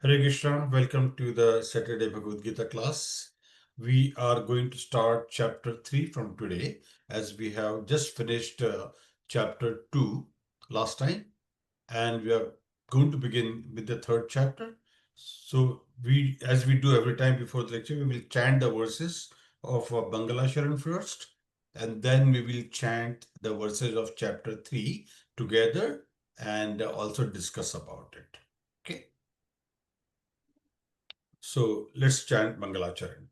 Hare Krishna, welcome to the Saturday Bhagavad Gita class. We are going to start chapter 3 from today as we have just finished chapter 2 last time and we are going to begin with the third chapter. So as we do every time before the lecture, we will chant the verses of Bangala Sharan first and then we will chant the verses of chapter 3 together and also discuss about it. Okay. So let's chant Mangalacharan.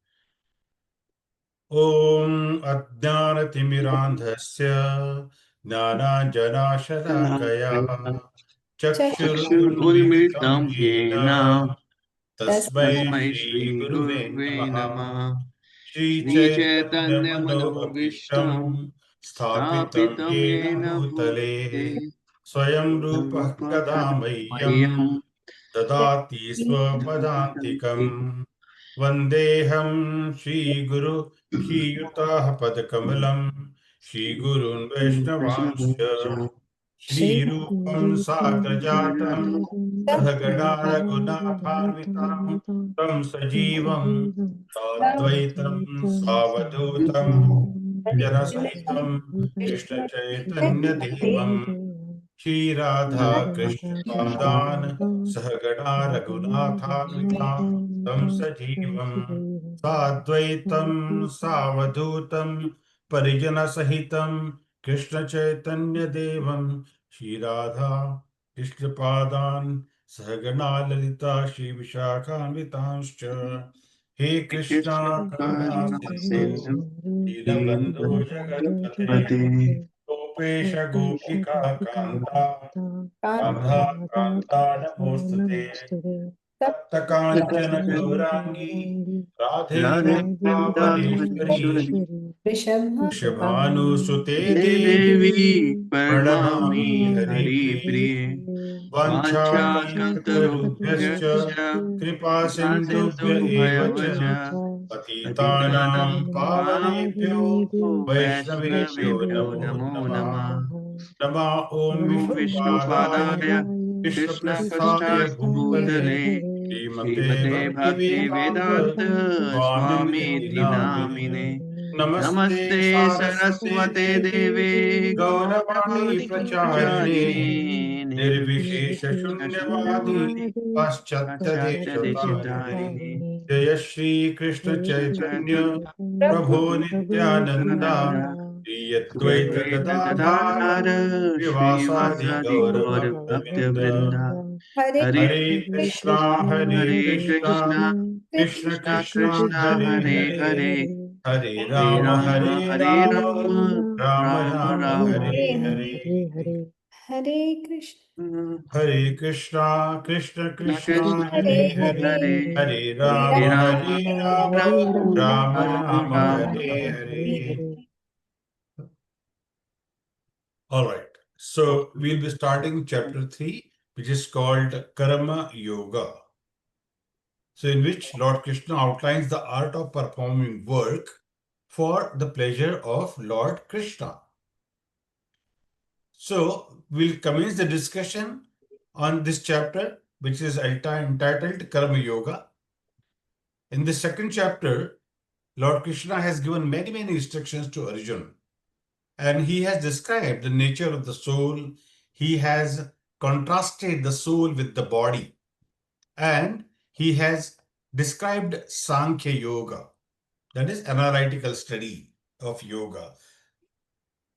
Om Ajnanatimirandhasya Jnananjanashalakaya Chakshurunmilitam चक्षुरुन्मिलितं येन Yena Tasmai तस्मै Shri Guruve श्रीगुरुवे नमः। Namaha Shri Chaitanya श्रीचैतन्यमनोभीष्टं Manobhishtam Sthapitam स्थापितं Yena येन भूतले Bhutale Swayam Rupa मह्यं Kadamayyam Dadati Swapadantikam Vandeham Shri Guru Shiyutah Padakamalam Shri Gurun Vaishnavanscha Shri Rupam Sagrajatam Sahagana Raghunathanvitam Tam Sajivam Sadvaitam Savadutam Janasahitam Krishna Chaitanya Devam Shri Radha Krishna Padan Sahagana Raghunathanvitam Tam Sajivam Sadvaitam Savadutam Parijana Sahitam Krishna Chaitanya Devam Shri Radha Krishna Padan Sahagana Lalita Shri Vishakhanvitamscha He Krishna Karuna कृष्णकरुणा Sindhu Sindhu Dinabandhu Jagatpate Gopesha Gopika Kanta Radha Kanta Namostute Tapta Kanchana Gaurangi Radhe Radhe Vrindavaneshwari Vrindavaneshwari Vrishabhanu Sute hey Devi देवी प्रणमामि Pranamami Hari हरिप्रिये Priye वाञ्छाकल्पतरुभ्यश्च Vanchakalpatarubhyascha Kripa कृपा Sindhubhya सिन्धुभ्येव च Evacha पतितानां Patitanam Pavanebhyo पावनेभ्यो Vaishnavebhyo वैष्णवेभ्यो Namo नमो नमः। Namaha Nama Om ॐ Vishnupadaya विष्णुपादाय Krishna कृष्णपृष्ठाय Prasthaya भूतले Bhutale Srimate श्रीमते Bhakti Bhaktivedanta Vedanta Swami स्वामीति नामिने Namine Namaste नमस्ते Saraswate सरस्वते Devi देवे Gauravani गौरवाणी प्रचारिणे Pracharine Nirvishesha Shunyavadi Paschatya Deshatarine पाश्चात्यदेशतारिणे Jaya Shri Krishna Chaitanya Chaitanya Prabhu Nityanand Nityananda Shri Shri Advaita Advaita Gadadhara Gadadhar Srivasadi श्रीवासादि Gaura Gaur Bhakta भक्तवृंद Vinda Hare Hare Krishna Krishna Hare Hare Krishna Krishna Krishna Krishna Krishna Krishna Hare Hare Hare Hare Hare Hare Rama Ram Hare Hare Ram Rama Rama Ram Rama Ram Hare Hare Hare Hare Krishna, Hare Krishna Krishna Krishna Krishna Hare Hare Krishna Hare Hare Hare, Hare Hare Hare Rama Ram Hare Hare Rama Ram Rama Ram Rama Ram Hare Hare. Hare. All right. So we'll be starting chapter 3, which is called Karma Yoga. So in which Lord Krishna outlines the art of performing work for the pleasure of Lord Krishna. So we'll commence the discussion on this chapter, which is entitled Karma Yoga. In the second chapter, Lord Krishna has given many instructions to Arjuna, and he has described the nature of the soul. He has contrasted the soul with the body, and he has described Sankhya Yoga, that is analytical study of yoga.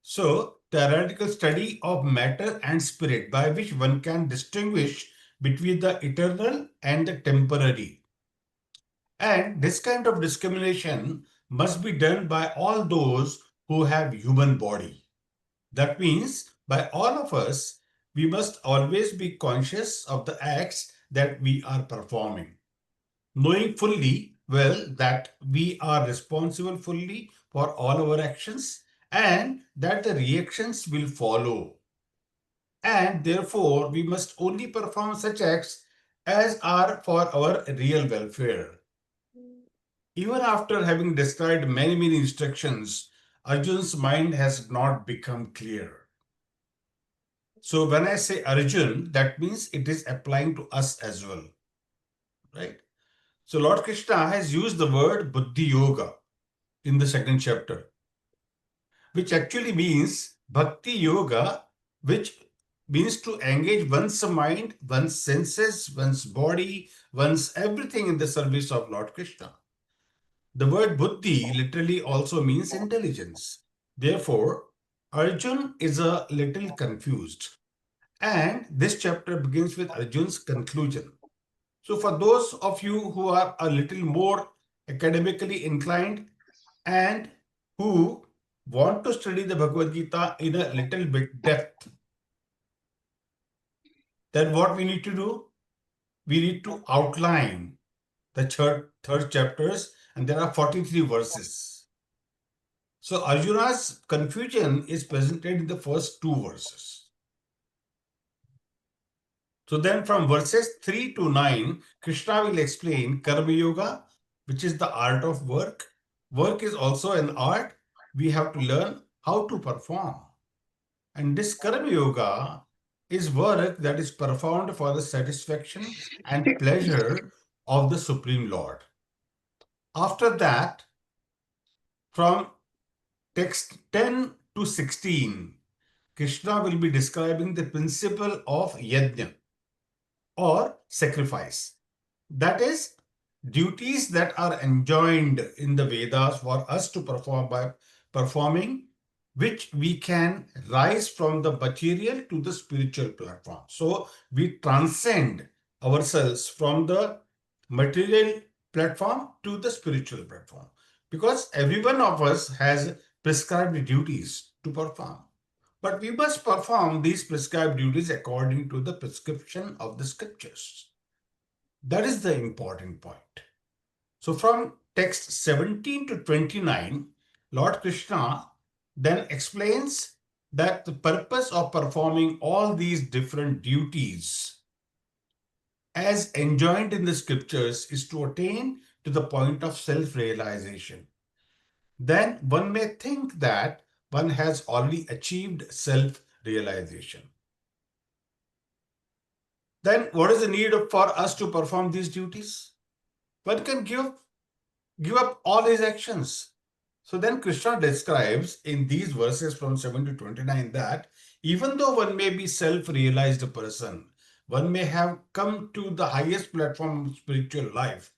So, the analytical study of matter and spirit by which one can distinguish between the eternal and the temporary. And this kind of discrimination must be done by all those who have human body. That means by all of us, we must always be conscious of the acts that we are performing, knowing fully well that we are responsible fully for all our actions and that the reactions will follow. And therefore, we must only perform such acts as are for our real welfare. Even after having described many instructions, Arjun's mind has not become clear. So when I say Arjun, that means it is applying to us as well. right? So Lord Krishna has used the word Buddhi Yoga in the second chapter, which actually means Bhakti Yoga, which means to engage one's mind, one's senses, one's body, one's everything in the service of Lord Krishna. The word Buddhi literally also means intelligence. Therefore, Arjun is a little confused. And this chapter begins with Arjun's conclusion. So, for those of you who are a little more academically inclined and who want to study the Bhagavad Gita in a little bit depth, then what we need to do? We need to outline the third chapters, and there are 43 verses. So Arjuna's confusion is presented in the first two verses. So then from verses 3 to 9, Krishna will explain Karma Yoga, which is the art of work. Work is also an art. We have to learn how to perform. And this Karma Yoga is work that is performed for the satisfaction and pleasure of the Supreme Lord. After that, from text 10 to 16, Krishna will be describing the principle of yajna or sacrifice. That is, duties that are enjoined in the Vedas for us to perform by performing, which we can rise from the material to the spiritual platform. So we transcend ourselves from the material platform to the spiritual platform, because every one of us has prescribed duties to perform. But we must perform these prescribed duties according to the prescription of the scriptures. That is the important point. So from text 17 to 29, Lord Krishna then explains that the purpose of performing all these different duties as enjoined in the scriptures is to attain to the point of self-realization. Then one may think that one has already achieved self-realization. Then what is the need for us to perform these duties? One can give up all his actions. So then Krishna describes in these verses from 7 to 29 that even though one may be self-realized person, one may have come to the highest platform of spiritual life,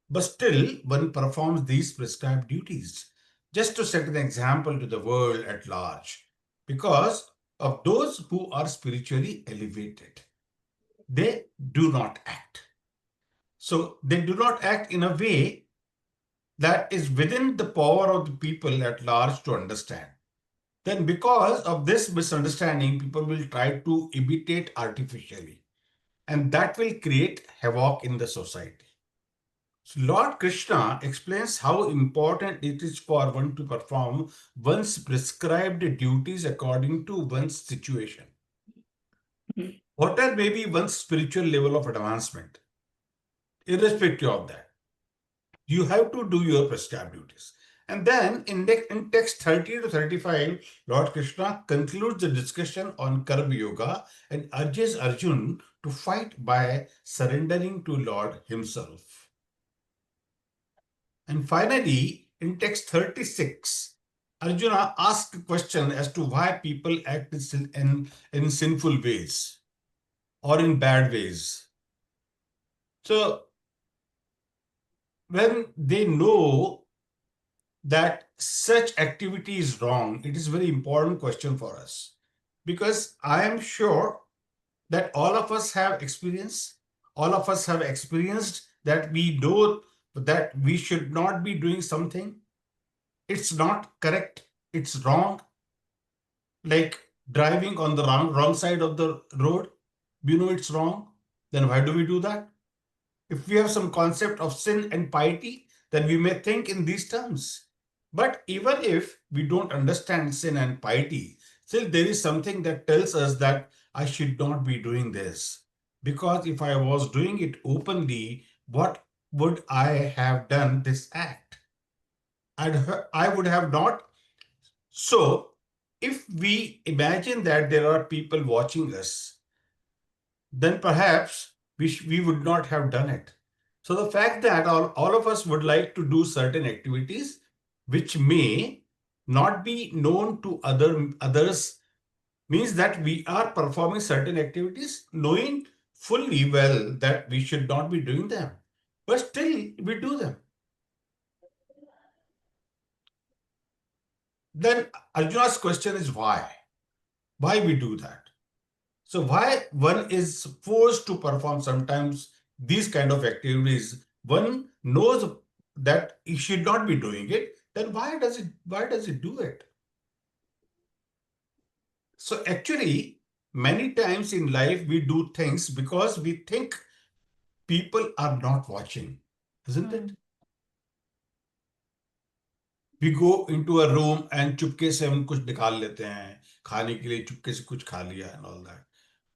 but still one performs these prescribed duties just to set an example to the world at large, because of those who are spiritually elevated. They do not act. So they do not act in a way that is within the power of the people at large to understand. Then because of this misunderstanding, people will try to imitate artificially, and that will create havoc in the society. So Lord Krishna explains how important it is for one to perform one's prescribed duties according to one's situation. Whatever may be one's spiritual level of advancement, irrespective of that, you have to do your prescribed duties. And then in text 30 to 35, Lord Krishna concludes the discussion on Karma Yoga and urges Arjun to fight by surrendering to Lord himself. And finally, in text 36, Arjuna asks a question as to why people act in sinful ways or in bad ways. So when they know that such activity is wrong, it is a very important question for us, because I am sure that all of us have experienced that we know that we should not be doing something. It's not correct, it's wrong, like driving on the wrong side of the road. We know it's wrong, then why do we do that? If we have some concept of sin and piety, then we may think in these terms. But even if we don't understand sin and piety, still there is something that tells us that I should not be doing this. Because if I was doing it openly, what would I have done this act? I would have not. So if we imagine that there are people watching us, then perhaps we would not have done it. So the fact that all of us would like to do certain activities which may not be known to others means that we are performing certain activities knowing fully well that we should not be doing them, but still we do them. Then Arjuna's question is why? Why we do that? So why one is forced to perform sometimes these kind of activities? One knows that he should not be doing it. Then why does it do it? So actually, many times in life we do things because we think people are not watching, isn't it? We go into a room and चुपके से हम कुछ निकाल लेते हैं खाने के लिए चुपके से कुछ खा लिया and all that.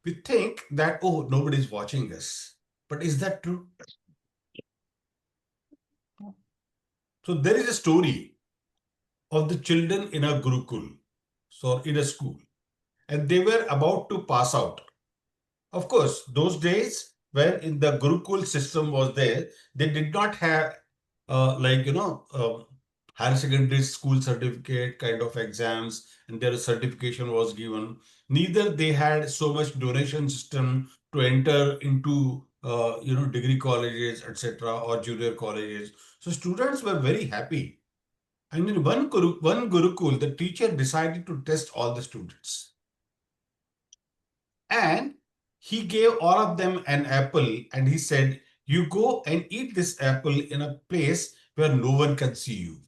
We think that, oh, nobody is watching us. But is that true? So there is a story of the children in a Gurukul, so in a school, and they were about to pass out. Of course, those days when in the Gurukul system was there, they did not have higher secondary school certificate kind of exams, and their certification was given. Neither they had so much donation system to enter into degree colleges, etc., or junior colleges. So students were very happy. And in one Gurukul, the teacher decided to test all the students. And he gave all of them an apple and he said, you go and eat this apple in a place where no one can see you.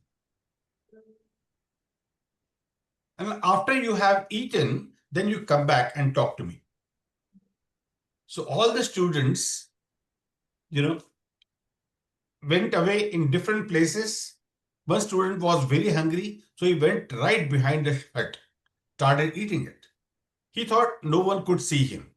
And after you have eaten, then you come back and talk to me. So all the students, went away in different places. One student was very hungry, so he went right behind the hut, started eating it. He thought no one could see him.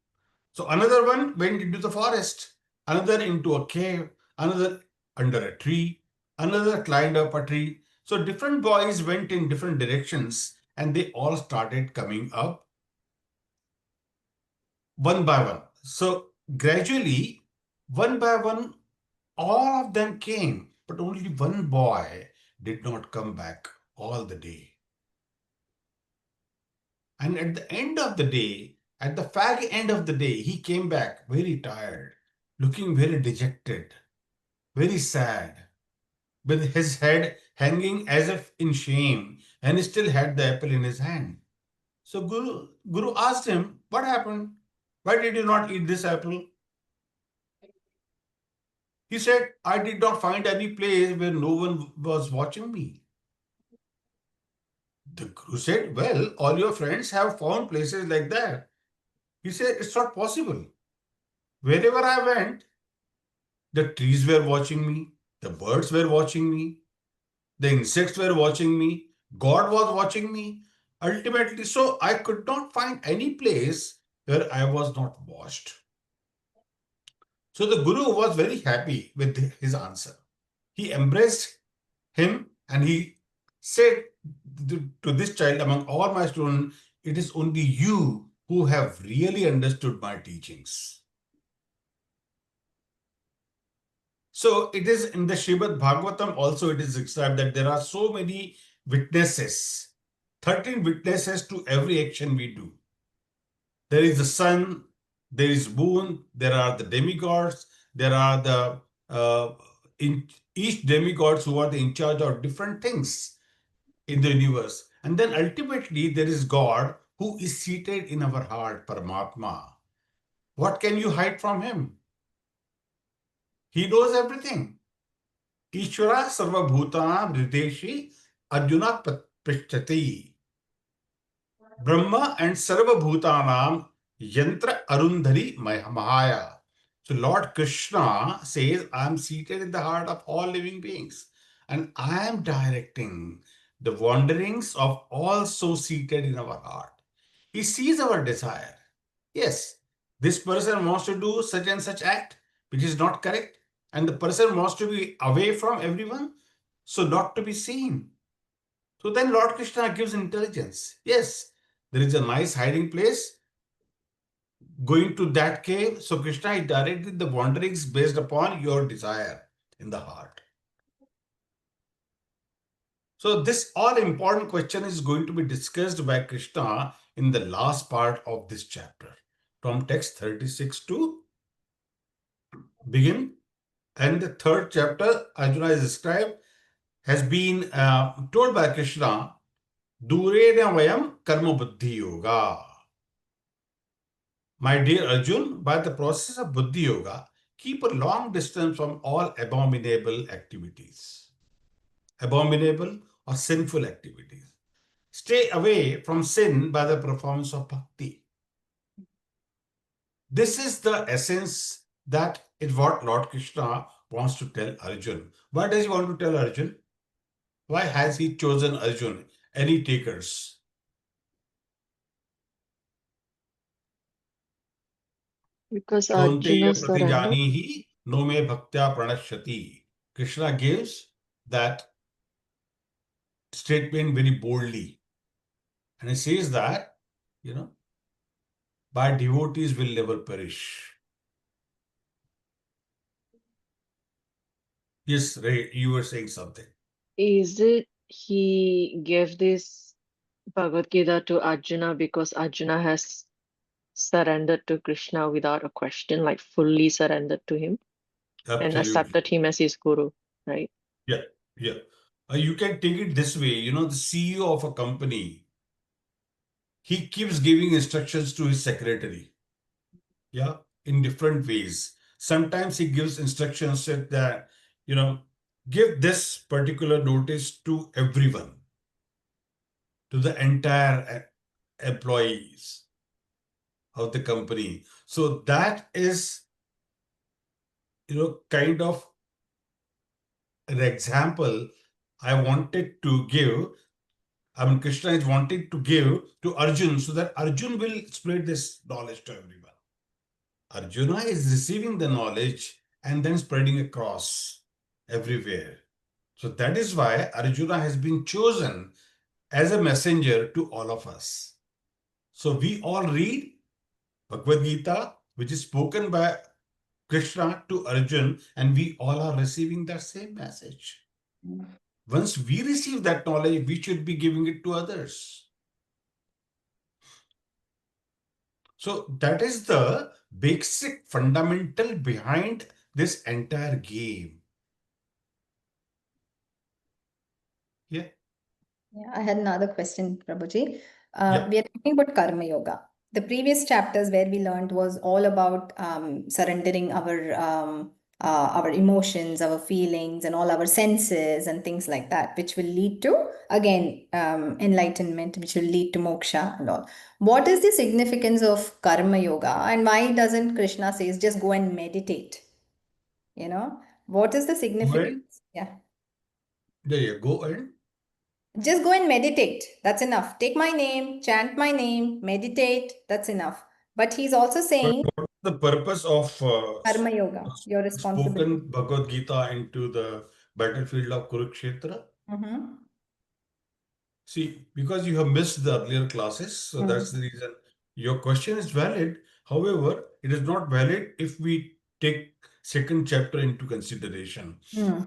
So another one went into the forest, another into a cave, another under a tree, another climbed up a tree. So different boys went in different directions and they all started coming up one by one. So gradually, one by one, all of them came, but only one boy did not come back all the day. And at the end of the day, at the fag end of the day, he came back very tired, looking very dejected, very sad, with his head hanging as if in shame, and he still had the apple in his hand. So Guru asked him, what happened? Why did you not eat this apple? He said, I did not find any place where no one was watching me. The Guru said, well, all your friends have found places like that. He said, it's not possible. Wherever I went, the trees were watching me, the birds were watching me, the insects were watching me, God was watching me. Ultimately, so I could not find any place where I was not watched. So the Guru was very happy with his answer. He embraced him and he said to this child, among all my students, it is only you who have really understood my teachings. So it is in the Srimad Bhagavatam also it is described that there are so many witnesses, 13 witnesses to every action we do. There is the sun, there is moon, there are the demigods, there are the in each demigods who are in charge of different things in the universe. And then ultimately there is God who is seated in our heart, Paramatma. What can you hide from him? He knows everything. Ishvara sarva bhutanam hrideshi Arjuna prishchati. Brahma and sarva bhutanam yantra arundhari mahaya. So Lord Krishna says, I am seated in the heart of all living beings and I am directing the wanderings of all so seated in our heart. He sees our desire. Yes, this person wants to do such and such act, which is not correct. And the person wants to be away from everyone, so not to be seen. So then Lord Krishna gives intelligence. Yes, there is a nice hiding place. going to that cave. So Krishna is directing the wanderings based upon your desire in the heart. So this all important question is going to be discussed by Krishna in the last part of this chapter. From text 36 to begin. And the third chapter, Arjuna is described, has been told by Krishna, Durena vayam karma buddhi yoga. My dear Arjun, by the process of buddhi yoga, keep a long distance from all abominable activities. Abominable or sinful activities. Stay away from sin by the performance of bhakti. This is the essence that is what Lord Krishna wants to tell Arjun. Why does he want to tell Arjun? Why has he chosen Arjun? Any takers? Because Kaunteya Arjuna surrendered. pratijanihi no me bhaktya pranashyati. Krishna gives that statement very boldly. And he says that, by devotees will never perish. Yes, Ray, you were saying something. Is it he gave this Bhagavad Gita to Arjuna because Arjuna has surrendered to Krishna without a question, like fully surrendered to him and Absolutely. accepted him as his guru, right? Yeah, yeah. You can take it this way, the CEO of a company, he keeps giving instructions to his secretary, yeah, in different ways. Sometimes he gives instructions that, give this particular notice to everyone, to the entire employees of the company. So that is, kind of an example I wanted to give. I mean, Krishna is wanting to give to Arjun so that Arjun will spread this knowledge to everyone. Arjuna is receiving the knowledge and then spreading across everywhere. So that is why Arjuna has been chosen as a messenger to all of us. So we all read Bhagavad Gita, which is spoken by Krishna to Arjun, and we all are receiving that same message. Once we receive that knowledge, we should be giving it to others. So that is the basic fundamental behind this entire game. Yeah. Yeah, I had another question, Prabhuji. Yeah. We are talking about karma yoga. The previous chapters where we learned was all about surrendering our emotions, our feelings, and all our senses and things like that, which will lead to again enlightenment, which will lead to moksha and all. What is the significance of karma yoga, and why doesn't Krishna says just go and meditate? What is the Go ahead. significance? Yeah. There you go. And Just go and meditate. That's enough. Take my name, chant my name, meditate. That's enough. But he's also but saying what is the purpose of karma yoga, your responsibility. spoken Bhagavad Gita into the battlefield of Kurukshetra? Mm-hmm. See, because you have missed the earlier classes, so that's the reason. Your question is valid. However, it is not valid if we take second chapter into consideration,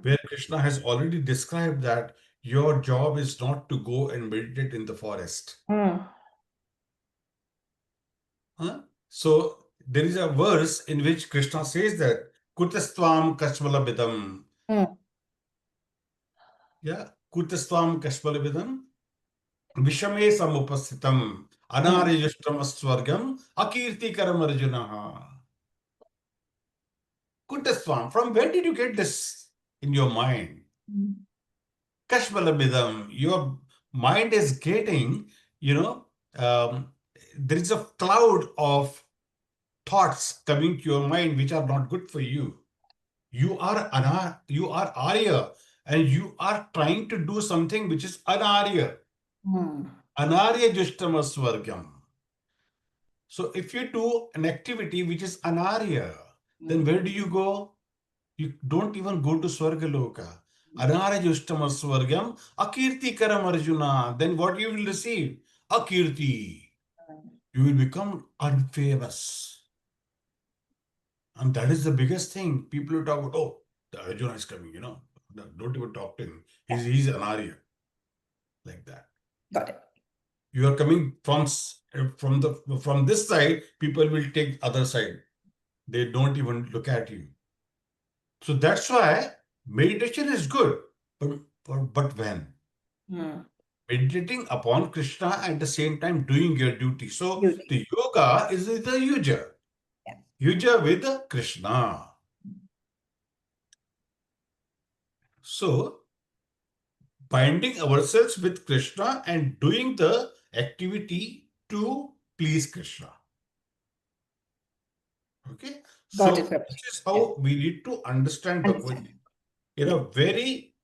where Krishna has already described that your job is not to go and meditate in the forest. Huh? So there is a verse in which Krishna says that Kutastvam Kashmalabidam. Yeah, Kutastvam Kashmalabidam. Vishame samupasthitam anariyashtam swargam akirtikaram arjunaha. Kutaswam, from where did you get this in your mind? Kashmalabidam, your mind is getting, there is a cloud of thoughts coming to your mind which are not good for you. You are Arya, and you are trying to do something which is anarya. Anarya jushtama swargam. So if you do an activity which is anarya, then where do you go? You don't even go to Swargaloka. Anarya jushtama swargam akirti karam arjuna. Then what you will receive? Akirti. you will become unfamous. And that is the biggest thing. People will talk about, oh, the Arjuna is coming, Don't even talk to him. He's an Arya. Like that. Got it. You are coming from this side, people will take other side. They don't even look at you. So that's why meditation is good. But when? Meditating upon Krishna at the same time doing your duty. So Duty. the yoga is the yuja. Yeah. Yuja with Krishna. So binding ourselves with Krishna and doing the activity to please Krishna. Okay? Got it, So Prabhuji. this is how we need to understand Bhagavad Gita, very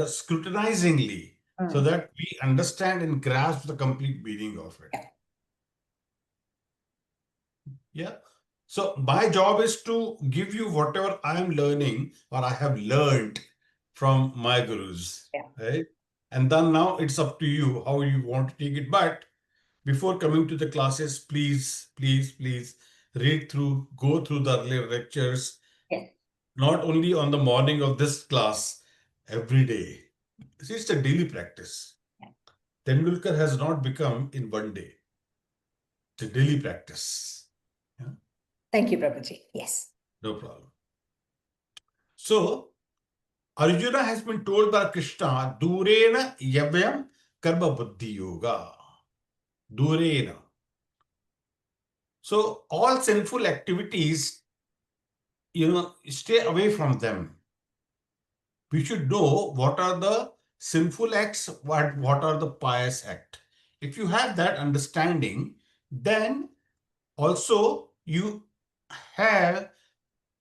scrutinizingly, so that we understand and grasp the complete meaning of it. Yeah. So my job is to give you whatever I am learning or I have learned from my gurus. Yeah. Right? And then now it's up to you how you want to take it. But before coming to the classes, please read through, go through the earlier lectures. Yes. Not only on the morning of this class, every day. See, it's a daily practice. Yeah. Tendulkar has not become in one day. It's a daily practice. Yeah? Thank you, Prabhuji. Yes. No problem. So, Arjuna has been told by Krishna, Durena yavyam karma buddhi yoga. Durena. So, all sinful activities, stay away from them. We should know what are the sinful acts, what are the pious acts. If you have that understanding, then also you have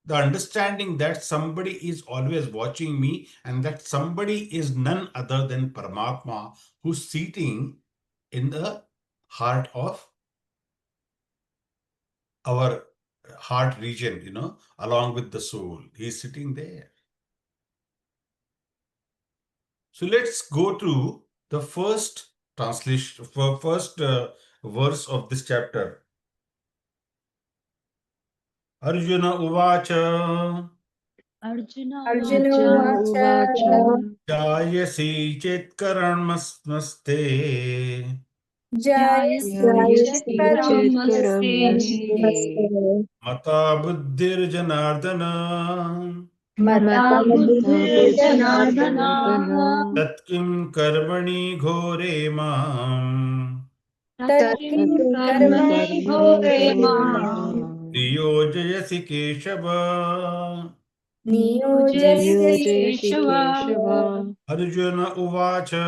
the understanding that somebody is always watching me and that somebody is none other than Paramatma who's sitting in the heart of our heart region, along with the soul. He's sitting there. So let's go to the first translation, first verse of this chapter. Arjuna Uvacha Arjuna Arjuna Arjuna Uvacha Uvacha Jayasi Chetkaranmasmaste Jayasi Jayasi Chetkaramnaste Chetkaramnaste Mata Buddhir Janardana Mata Mata Mata Buddhir Buddhir Janardana Janardana Tatkim Karmani Ghore Mam Tatkim Tatkim Tatkim Karmani Karmani Karmani Ghore Ghore Mam Mam Niyojayasi Keshava Niyojasi Niyojayasi Niyojayasi Keshava Keshava Arjuna Uvacha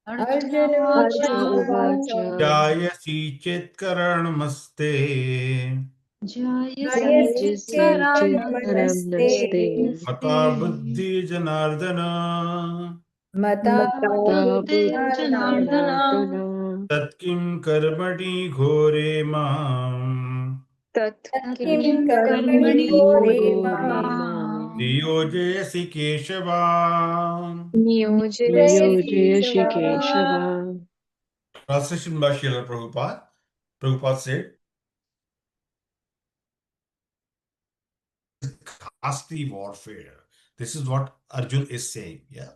Arjuna Arjuna Arjuna Uvacha Uvacha Uvacha Jayasi Chetkaranmaste Jayasi Jayasi Jayasi Chetkaramnaste Chetkaramnaste Mata Chetkaramnaste Buddhi Janardana Mata Mata Mata Buddhir Buddhir Janardana Janardana Janardana Tatkim Karmani Ghore Mam Tatkim Tatkim Karmani Karmani Ghore Ghore Mam Mam Mam Niyojayasi Keshava. Jayasi Niyojayasi Keshava Keshava Translation by Srila Prabhupada. Prabhupada said, ghastly warfare. This is what Arjun is saying. Yeah.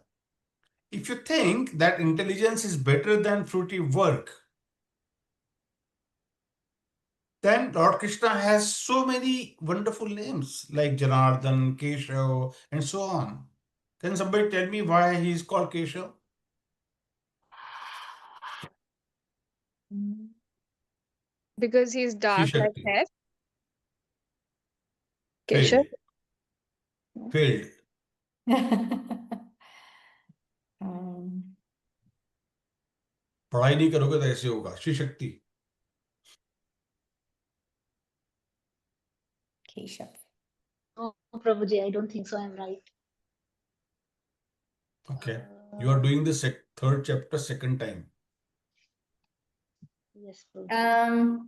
If you think that intelligence is better than fruity work, then Lord Krishna has so many wonderful names like Janardhan, Keshav, and so on. Can somebody tell me why he is called Keshav? Because he's Sri dark like Shakti. hair. Keshav. Failed. Failed. um, पढ़ाई नहीं करोगे तो ऐसे होगा Shri Shakti Keshav. No, Prabhuji, I don't think so. I'm right. Okay. You are doing the third chapter second time. Yes, Prabhuji.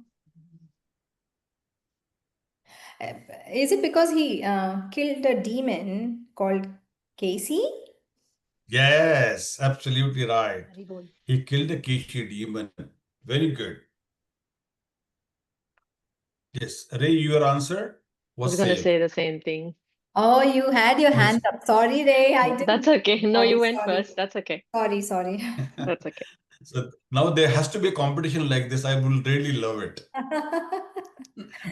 Is it because he killed a demon called Casey? Yes, absolutely right. Very good. He killed the Kishi demon. Very good. Yes, Ray, your answer I was was gonna same. say the same thing. Oh, you had your hand up. Sorry, Ray. I didn't. That's okay. No, you went Sorry. first. That's okay. Sorry. That's okay. So now there has to be a competition like this. I will really love it. Yeah,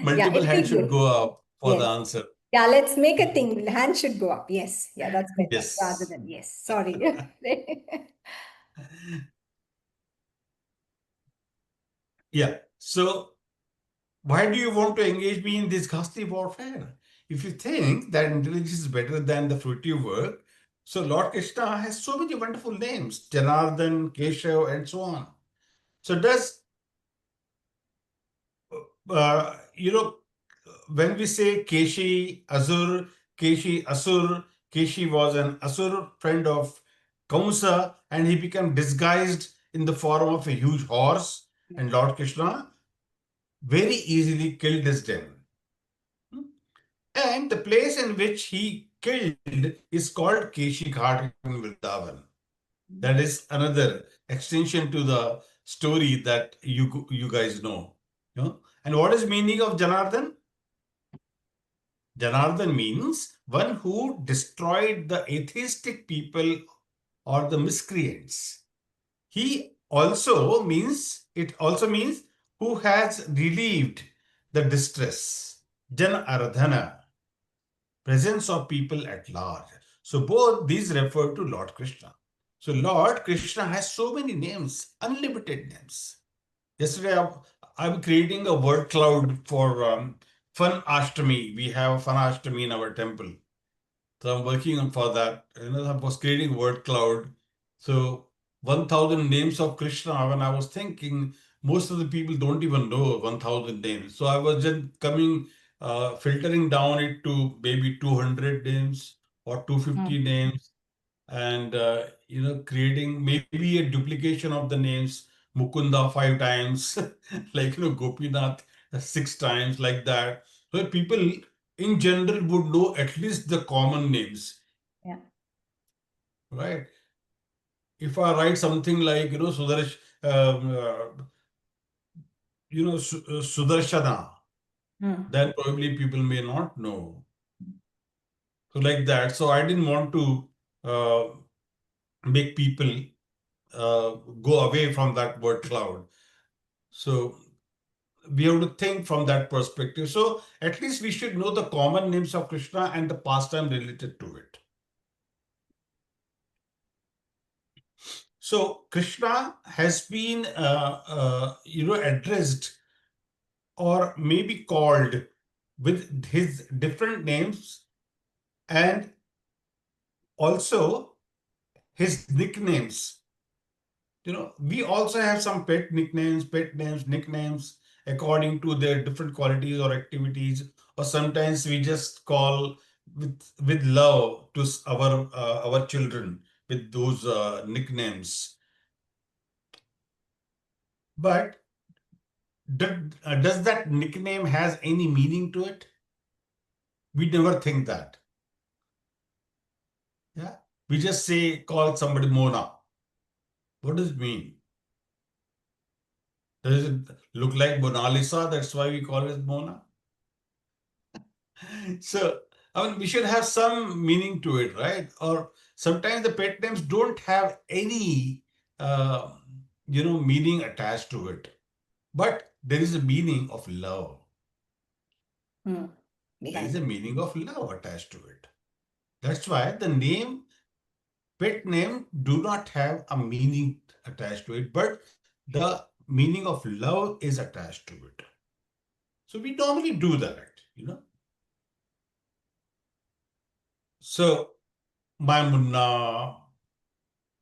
Multiple it'll be hands should good. go up for the Yes. answer. Yeah, let's make a thing. Hand should go up. Yes. Yeah, that's better rather Yes. than yes. Sorry. Yeah. So why do you want to engage me in this ghastly warfare? If you think that intelligence is better than the fruitive work, so Lord Krishna has so many wonderful names, Janardhan, Keshav, and so on. So does, you know, when we say Keshi, Asur, Keshi was an Asur friend of Kamsa, and he became disguised in the form of a huge horse, and Lord Krishna very easily killed this demon. And the place in which he killed is called Keshi Ghat in Vrindavan. That is another extension to the story that you guys know. You know? And what is meaning of Janardhan? Janardhan means one who destroyed the atheistic people or the miscreants. It also means who has relieved the distress. Jan Ardhana, presence of people at large. So both these refer to Lord Krishna. So Lord Krishna has so many names, unlimited names. Yesterday, I'm creating a word cloud for Fun Ashtami. We have Fun Ashtami in our temple. So I'm working on for that. I was creating word cloud. So 1,000 names of Krishna. When I was thinking, most of the people don't even know 1,000 names. So I was just filtering down it to maybe 200 names or 250 names, and creating maybe a duplication of the names. Mukunda 5 times, like Gopinath 6 times, like that. So people in general would know at least the common names. Yeah. Right. If I write something like Sudarshana, then probably people may not know. So like that. So I didn't want to make people go away from that word cloud. So we have to think from that perspective. So at least we should know the common names of Krishna and the pastime related to it. So Krishna has been, addressed or maybe called with his different names and also his nicknames. We also have some pet nicknames, nicknames according to their different qualities or activities, or sometimes we just call with love to our children with those nicknames. But does that nickname has any meaning to it? We never think that. Yeah, we just call somebody Mona. What does it mean? Does it look like Mona Lisa? That's why we call it Mona. So, I mean, we should have some meaning to it, right? Or sometimes the pet names don't have any, meaning attached to it. But there is a meaning of love. There is a meaning of love attached to it. That's why the pet name do not have a meaning attached to it, but the meaning of love is attached to it. So we normally do that. So my Munna,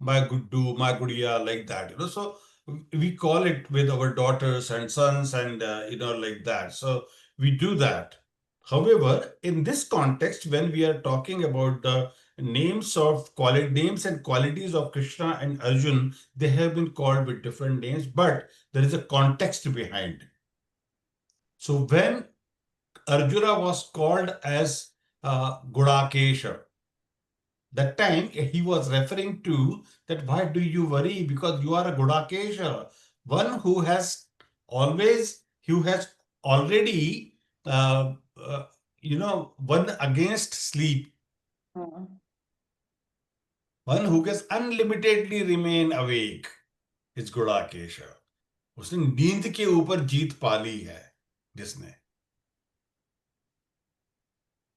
my Guddu, my Gudiya, like that. So we call it with our daughters and sons and, like that. So we do that. However, in this context, when we are talking about the names and qualities of Krishna and Arjun, they have been called with different names, but there is a context behind. So when Arjuna was called as Gudakesha, that time he was referring to that why do you worry? Because you are a Gudakesha, one who has already uh, uh, one against sleep, Mm. one who can unlimitedly remain awake is Gudakesha. उसने नींद के ऊपर जीत पा ली है जिसने,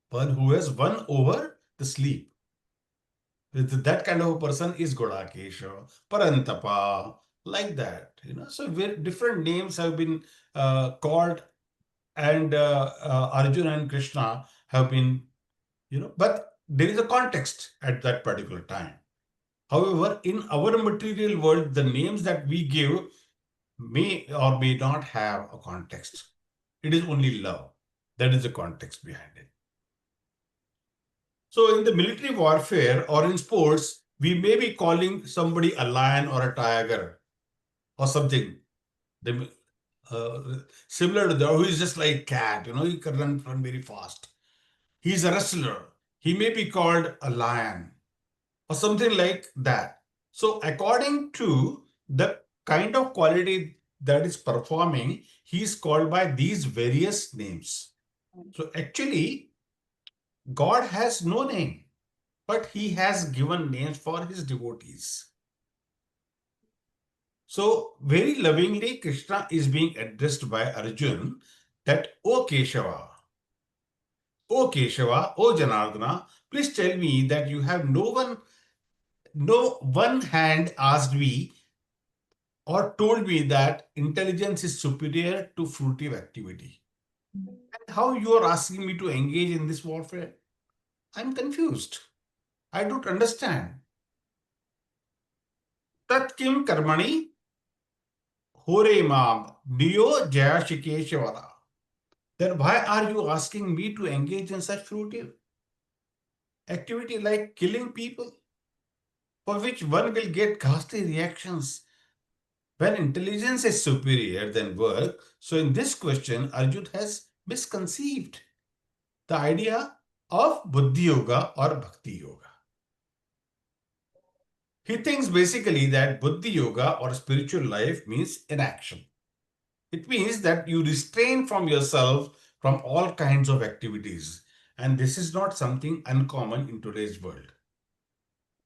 one who has won over the sleep. That kind of a person is Godakesha, Parantapa, like that. So different names have been called, and Arjuna and Krishna have been, but there is a context at that particular time. However, in our material world, the names that we give may or may not have a context. It is only love. That is the context behind it. So in the military warfare or in sports, we may be calling somebody a lion or a tiger or something. They, uh, Similar to that, who is just like cat, he can run very fast. He's a wrestler. He may be called a lion or something like that. So according to the kind of quality that is performing, he is called by these various names. So actually, God has no name, but he has given names for his devotees. So very lovingly, Krishna is being addressed by Arjun that, O Keshava, O Keshava, O Janardana, please tell me that you have no one hand asked me or told me that intelligence is superior to fruitive activity. And how you are asking me to engage in this warfare? I'm confused. I don't understand. Tat kim karmani hore mam diyo jayashikeshvara. Then why are you asking me to engage in such fruitive activity like killing people, for which one will get ghastly reactions when intelligence is superior than work? So in this question, Arjun has misconceived the idea of Buddhi Yoga or Bhakti Yoga. He thinks basically that Buddhi Yoga or spiritual life means inaction. It means that you restrain from yourself from all kinds of activities. And this is not something uncommon in today's world.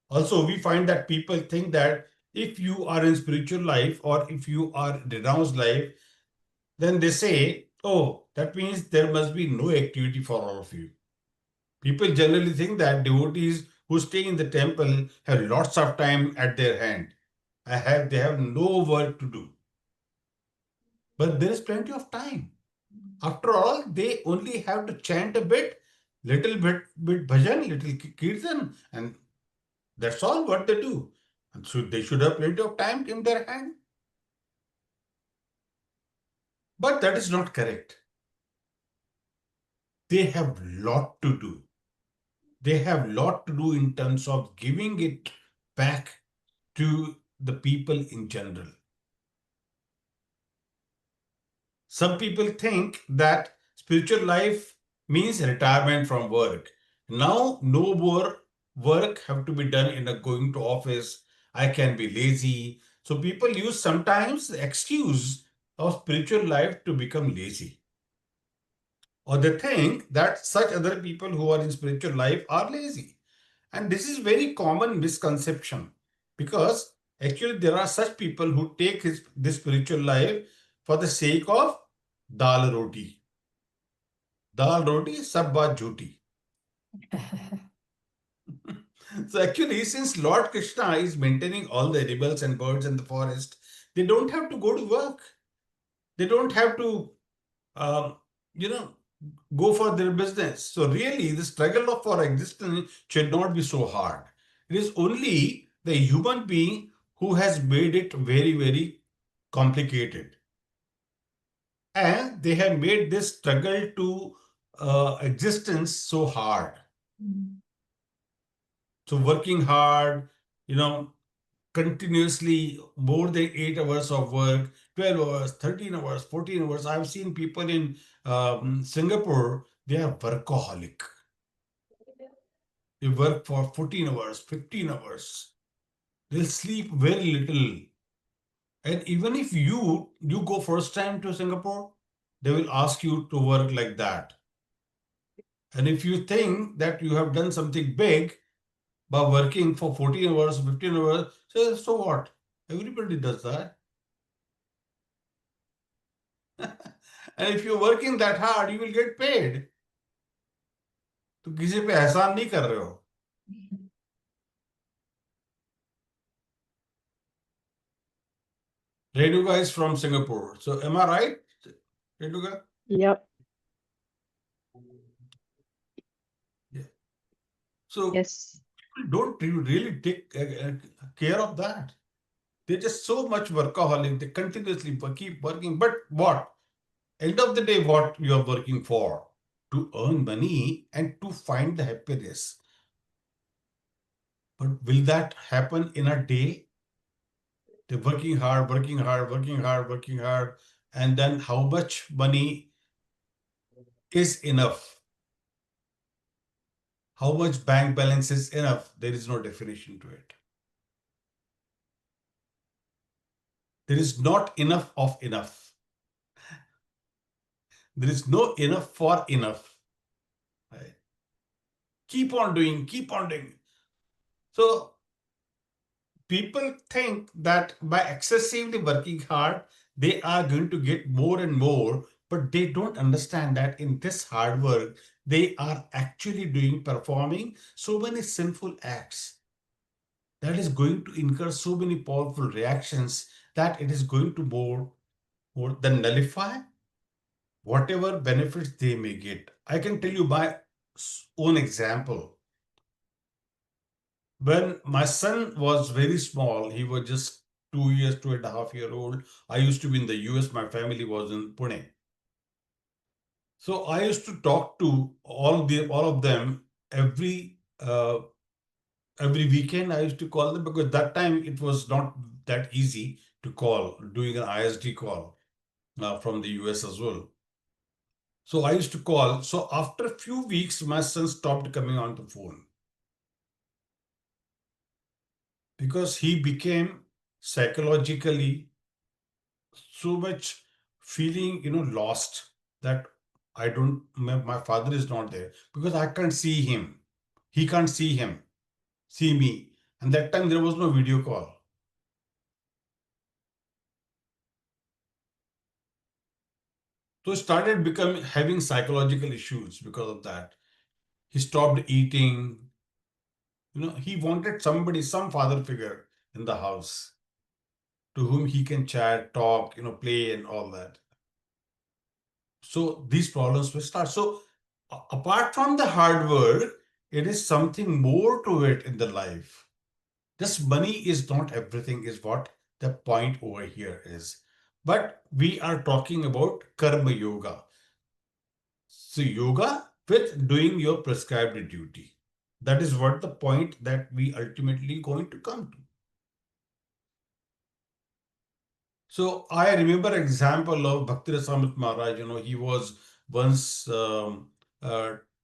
Also, we find that people think that if you are in spiritual life or if you are in renounced life, then they say, oh, that means there must be no activity for all of you. People generally think that devotees who stay in the temple have lots of time at their hand. They have no work to do. But there is plenty of time. After all, they only have to chant a little bit bhajan, little kirtan, and that's all what they do. And so they should have plenty of time in their hand. But that is not correct. They have lot to do. They have lot to do in terms of giving it back to the people in general. Some people think that spiritual life means retirement from work. Now, no more work have to be done in a going to office. I can be lazy. So people use sometimes the excuse of spiritual life to become lazy. Or they think that such other people who are in spiritual life are lazy. And this is very common misconception, because actually there are such people who take this spiritual life for the sake of dal roti. Dal roti, sab baat jhoti. So actually, since Lord Krishna is maintaining all the animals and birds in the forest, they don't have to go to work. They don't have to, um, you know, go for their business. So really, the struggle for existence should not be so hard. It is only the human being who has made it very, very complicated. And they have made this struggle to existence so hard. So working hard, you know, continuously more than 8 hours of work, 12 hours, 13 hours, 14 hours. I've seen people in Singapore, they are workaholic. They work for 14 hours, 15 hours. They'll sleep very little. And even if you go first time to Singapore, they will ask you to work like that. And if you think that you have done something big by working for 14 hours, 15 hours, so what? Everybody does that. And if you're working that hard, you will get paid. तो किसी पे एहसान नहीं कर रहे हो. Renuka is from Singapore. So am I right, Renuka? Yep. Yeah. So Yes. people don't really take care of that. They're just so much workaholic. They continuously keep working. But what? End of the day, what you are working for? To earn money and to find the happiness. But will that happen in a day? They're working hard, working hard, working hard, working hard. And then how much money is enough? How much bank balance is enough? There is no definition to it. There is not enough of enough. There is no enough for enough. Right? Keep on doing, keep on doing. So people think that by excessively working hard, they are going to get more and more, but they don't understand that in this hard work, they are actually performing so many sinful acts that is going to incur so many powerful reactions that it is going to more than nullify whatever benefits they may get. I can tell you my own example. When my son was very small, he was just 2 years, 2.5 years old. I used to be in the US, my family was in Pune. So I used to talk to all of them every weekend. I used to call them because that time it was not that easy to call, doing an ISD call from the US as well. So I used to call. So after a few weeks, my son stopped coming on the phone because he became psychologically so much feeling, lost that my father is not there because I can't see him. He can't see me. And that time there was no video call. So he started having psychological issues because of that. He stopped eating. He wanted some father figure in the house to whom he can chat, talk, play and all that. So these problems will start. So apart from the hard work, it is something more to it in the life. Just money is not everything, is what the point over here is. But we are talking about karma yoga. So yoga with doing your prescribed duty. That is what the point that we ultimately going to come to. So I remember example of Bhakti Rasamrit Maharaj. He was once uh,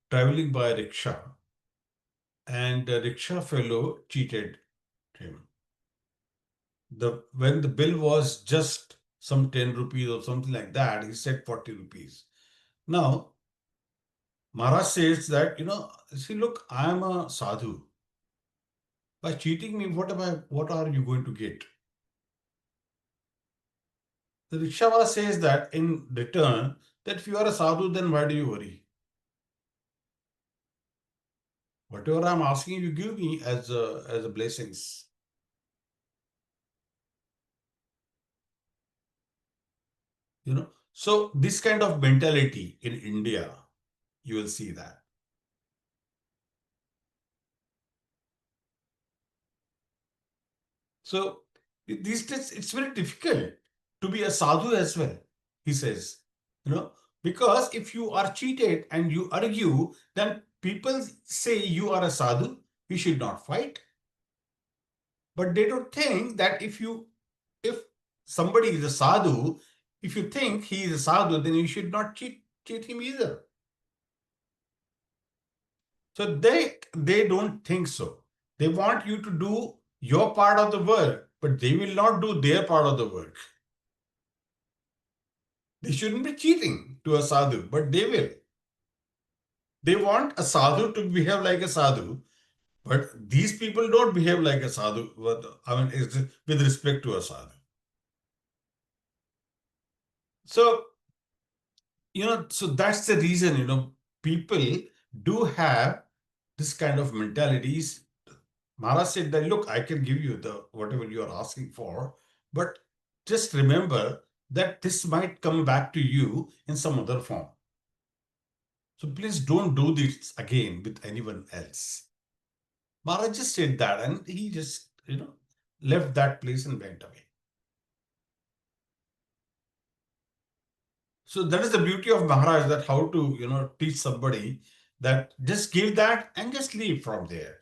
traveling by rickshaw, and the rickshaw fellow cheated him. When the bill was just some 10 rupees or something like that, he said 40 rupees. Now, Maharaj says that, see, look, I am a sadhu. By cheating me, what are you going to get? The rickshawala says that in return, that if you are a sadhu, then why do you worry? Whatever I'm asking you, give me as a blessings. So this kind of mentality in India, you will see that. So these days, it's very difficult to be a sadhu as well, he says, because if you are cheated and you argue, then people say you are a sadhu, you should not fight. But they don't think that if somebody is a sadhu, if you think he is a sadhu, then you should not cheat him either. So they don't think so. They want you to do your part of the work, but they will not do their part of the work. They shouldn't be cheating to a sadhu, but they will. They want a sadhu to behave like a sadhu, but these people don't behave like a sadhu. With respect to a sadhu. So, so that's the reason, people do have this kind of mentalities. Maharaj said that, look, I can give you the whatever you are asking for, but just remember that this might come back to you in some other form. So please don't do this again with anyone else. Maharaj just said that, and he just, left that place and went away. So that is the beauty of Maharaj, that how to, teach somebody that just give that and just leave from there.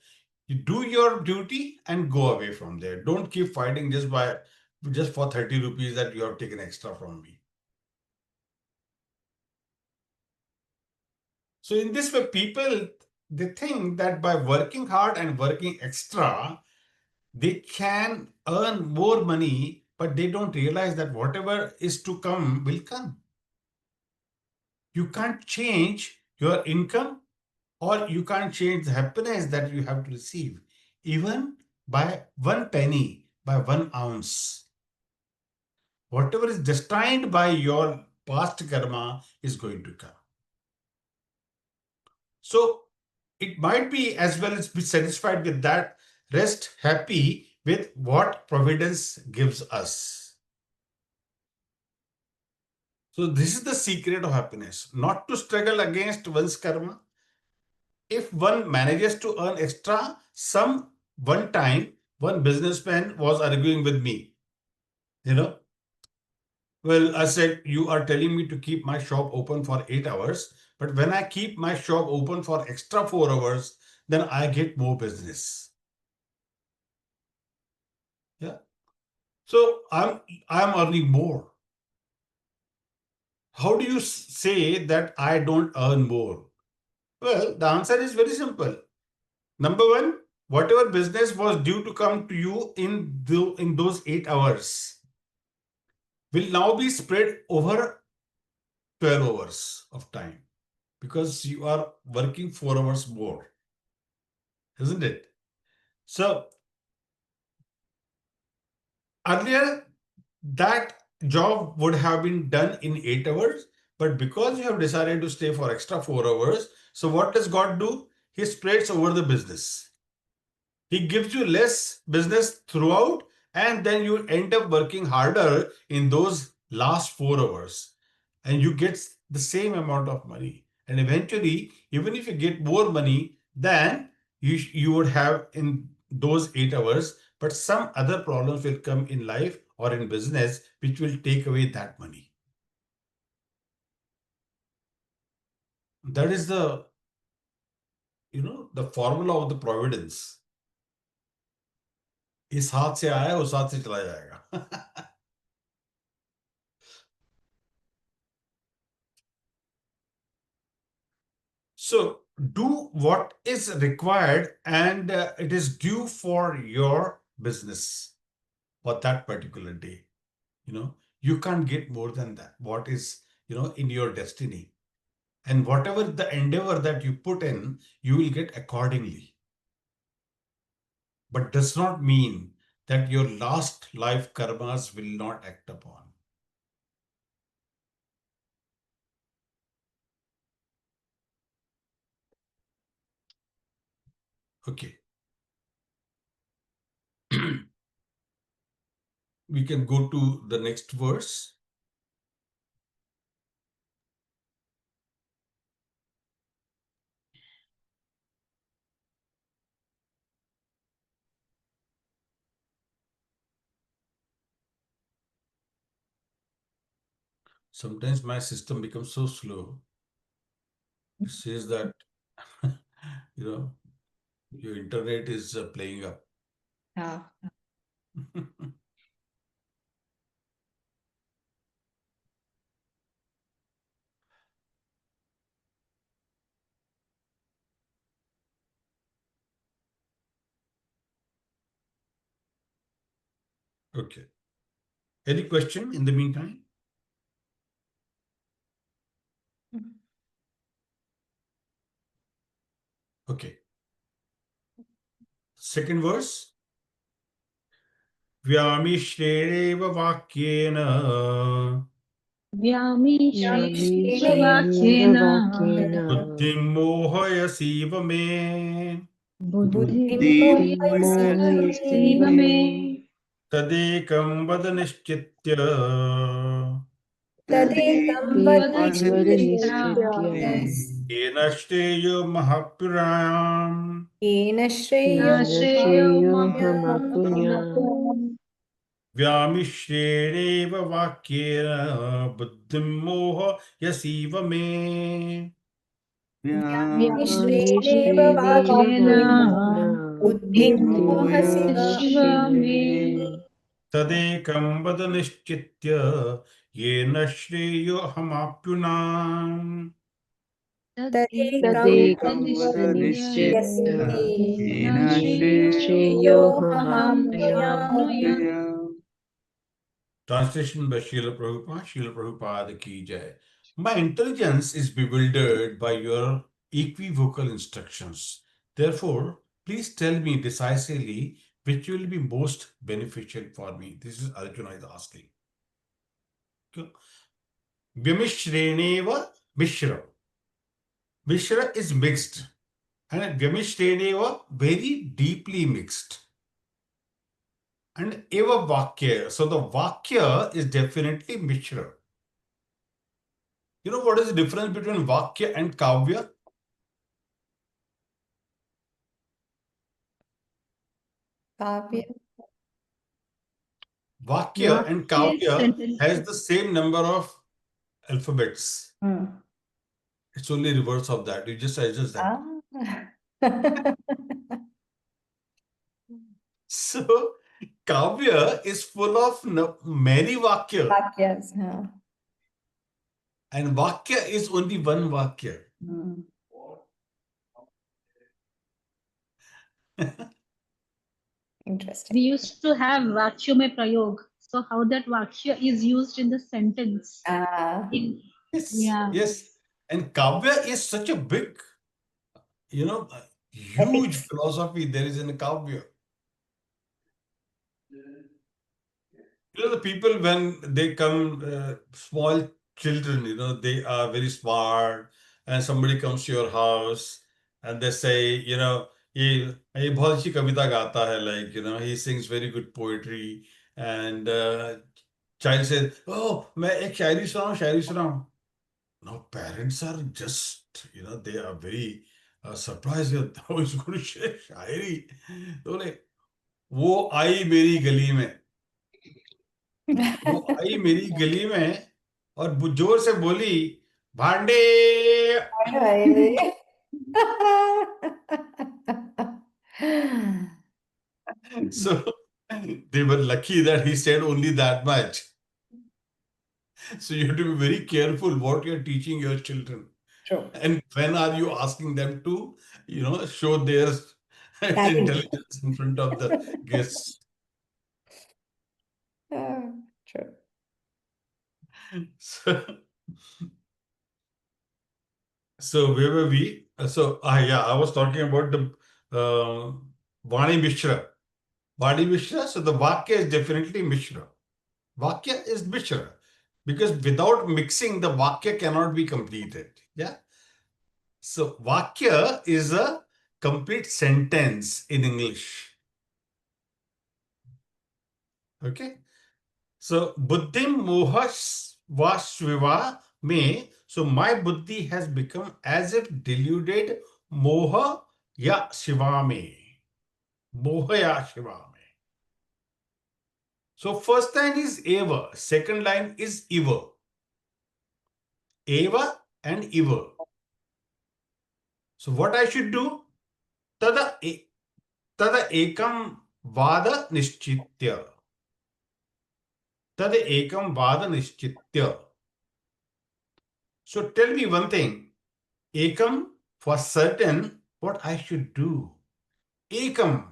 You do your duty and go away from there. Don't keep fighting just for 30 rupees that you have taken extra from me. So in this way, people, they think that by working hard and working extra, they can earn more money, but they don't realize that whatever is to come will come. You can't change your income, or you can't change the happiness that you have to receive, even by 1 penny, by 1 ounce. Whatever is destined by your past karma is going to come. So it might be as well as be satisfied with that, rest happy with what providence gives us. So this is the secret of happiness, not to struggle against one's karma. If one manages to earn extra, one time, one businessman was arguing with me, Well, I said, you are telling me to keep my shop open for 8 hours, but when I keep my shop open for extra 4 hours, then I get more business. Yeah. So I'm earning more. How do you say that I don't earn more? Well, the answer is very simple. Number one, whatever business was due to come to you in those 8 hours will now be spread over 12 hours of time, because you are working 4 hours more, isn't it? So earlier, that job would have been done in 8 hours, but because you have decided to stay for extra 4 hours, so what does God do? He spreads over the business. He gives you less business throughout, and then you end up working harder in those last 4 hours, and you get the same amount of money. And eventually, even if you get more money than you would have in those 8 hours, but some other problems will come in life or in business which will take away that money. That is the formula of the providence. इस हाथ से आया उस हाथ से चला जाएगा. So do what is required, and it is due for your business for that particular day. You can't get more than that. What is, in your destiny. And whatever the endeavor that you put in, you will get accordingly. But does not mean that your last life karmas will not act upon. Okay. We can go to the next verse. Sometimes my system becomes so slow. It says that, your internet is playing up. Yeah. Okay. Any question in the meantime? second verse. Vyamishrerev vakyena व्यामिश्रेणेव Yamishrenev वाक्येन buddhim mohayasiva me बुद्धिं बुद्धिं Buddhim मोहयसीव मोहयसीव मे Mohayasiva tadekam vad nishchitya तदेकं तदेकं वद वद Ekam Vada निश्चित्य Nishchitya yena shreyo mahapurayam येन श्रेयो Yena नाश्रेयो Shreyo महापुण्यः Mahapunya vyamishrerev vakyena buddhim mohayasiva me व्यामिश्रेणेव Yamishrenev वाक्येन वाक्येन Vakyena बुद्धिं Buddhim मोहसि शिव मे Mohayasiva tadekam vad nishchitya yena shreyo hamapyunam तदेकं Tadekam तदेकं Vada यस्य Nishchitya may yen Yena yo Shreyo महापुण्यः Mahapunya. Translation by Srila Prabhupada. Srila Prabhupada ki jai. My intelligence is bewildered by your equivocal instructions. Therefore, please tell me decisively which will be most beneficial for me. This is Arjuna is asking. Okay. Vyamishreneva Mishra. Mishra is mixed. And Vyamishreneva, very deeply mixed. And Eva Vakya. So the Vakya is definitely Mishra. You know what is the difference between Vakya and Kavya? काव्य Vakya and Kavya has sentences the same number of alphabets. Hmm. It's only reverse of that. You just adjust that. Ah. So Kavya is full of many Vakya. Vakyas, हाँ. And Vakya is only one Vakya. Hmm. Interesting. we used to have vakya mein prayog, so how that vakya is used in the sentence Ah, in Yes, yeah yes. And Kavya is such a big, huge epics. philosophy there is in Kavya. The people, when they come, small children, they are very smart, and somebody comes to your house and they say, ये बहुत अच्छी कविता गाता है, like, he sings very good poetry, and child says, oh, मैं एक शायरी सुनाऊं. Now parents are just, they are very surprised that how is going to share शायरी. तो बोले, वो आई मेरी गली में, वो आई मेरी गली में और जोर से बोली, भांडे. So they were lucky that he said only that much. So you have to be very careful what you're teaching your children. True. And when are you asking them to, show their Talent. intelligence in front of the guests. True. So where were we? I was talking about the Vani Mishra. Vani Mishra, so the Vakya is definitely Mishra. Vakya is Mishra. Because without mixing, the Vakya cannot be completed. Yeah. So Vakya is a complete sentence in English. Okay. So Buddhim mohas vasviva me. So my buddhi has become as if deluded moha ya shiva me. Moha ya shiva me. So first line is eva. Second line is eva. Eva and eva. So what I should do? Tada ekam vada nishchitya. Tada ekam vada nishchitya. So tell me one thing. Ekam, for certain, what I should do. Ekam.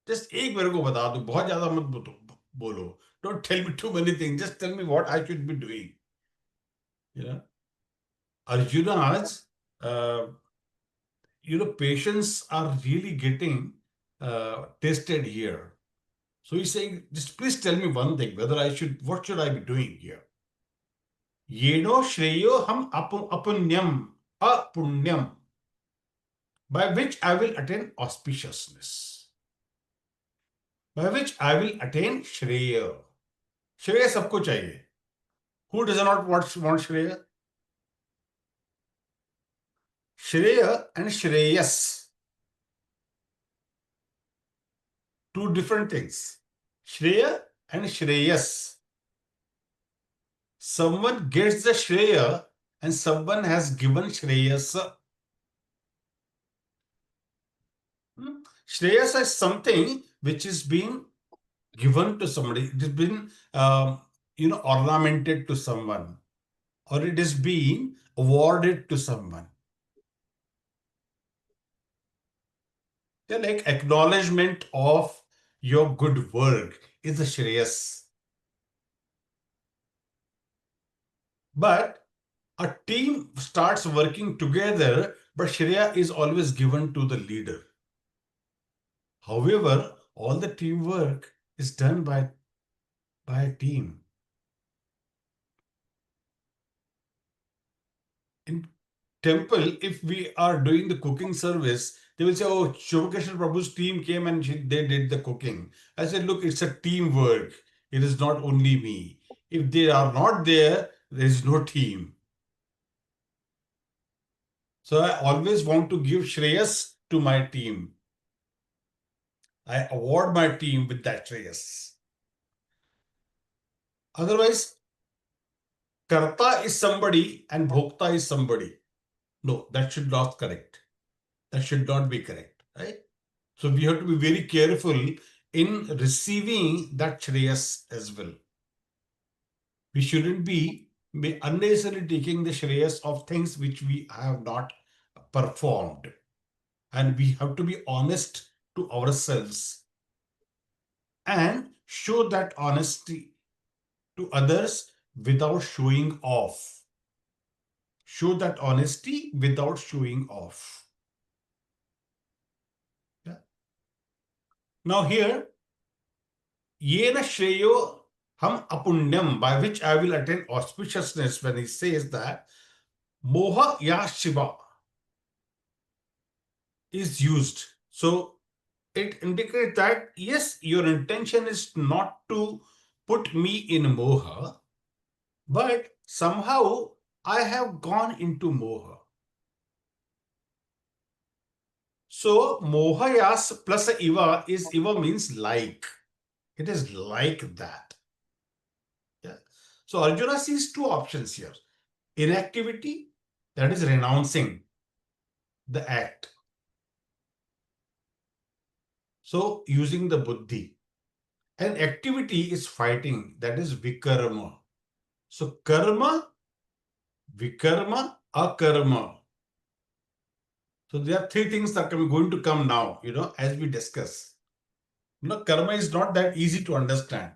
Just ek मेरे को बता दो. बहुत ज़्यादा मत बोलो. Don't tell me too many things. Just tell me what I should be doing. Arjuna's, patients are really getting tasted here. So he's saying, just please tell me one thing, what should I be doing here? Yeno shreyo ham apunyam, by which I will attain auspiciousness, by which I will attain shreya. Shreya sabko chahiye. Who does not want shreya? Shreya and shreyas, two different things. Shreya and shreyas. Someone gets the shreya and someone has given shreyas. Shreyas is something which is being given to somebody. It has been, ornamented to someone, or it is being awarded to someone. Yeah, like acknowledgement of your good work is a shreyas. But a team starts working together, but shreya is always given to the leader. However, all the teamwork is done by a team. In temple, if we are doing the cooking service, they will say, oh, Shubhakeshwar Prabhu's team came and they did the cooking. I said, look, it's a teamwork. It is not only me. If they are not there, there is no team. So I always want to give Shreyas to my team. I award my team with that Shreyas. Otherwise, Karta is somebody and Bhokta is somebody. No, that should not correct. That should not be correct, right? So we have to be very careful in receiving that Shreyas as well. We shouldn't be unnecessarily taking the Shreyas of things which we have not performed. And we have to be honest to ourselves and show that honesty to others without showing off. Show that honesty without showing off. Yeah. Now here, Yena Shreyo Ham Apunyam, by which I will attain auspiciousness, when he says that Moha Ya Shiva is used. So it indicates that yes, your intention is not to put me in moha, but somehow I have gone into moha. So mohayas plus iva means like. It is like that. Yeah. So Arjuna sees two options here. Inactivity, that is renouncing the act. So using the buddhi. And activity is fighting, that is vikarma. So karma, vikarma, akarma. So there are three things that are going to come now, as we discuss. Karma is not that easy to understand.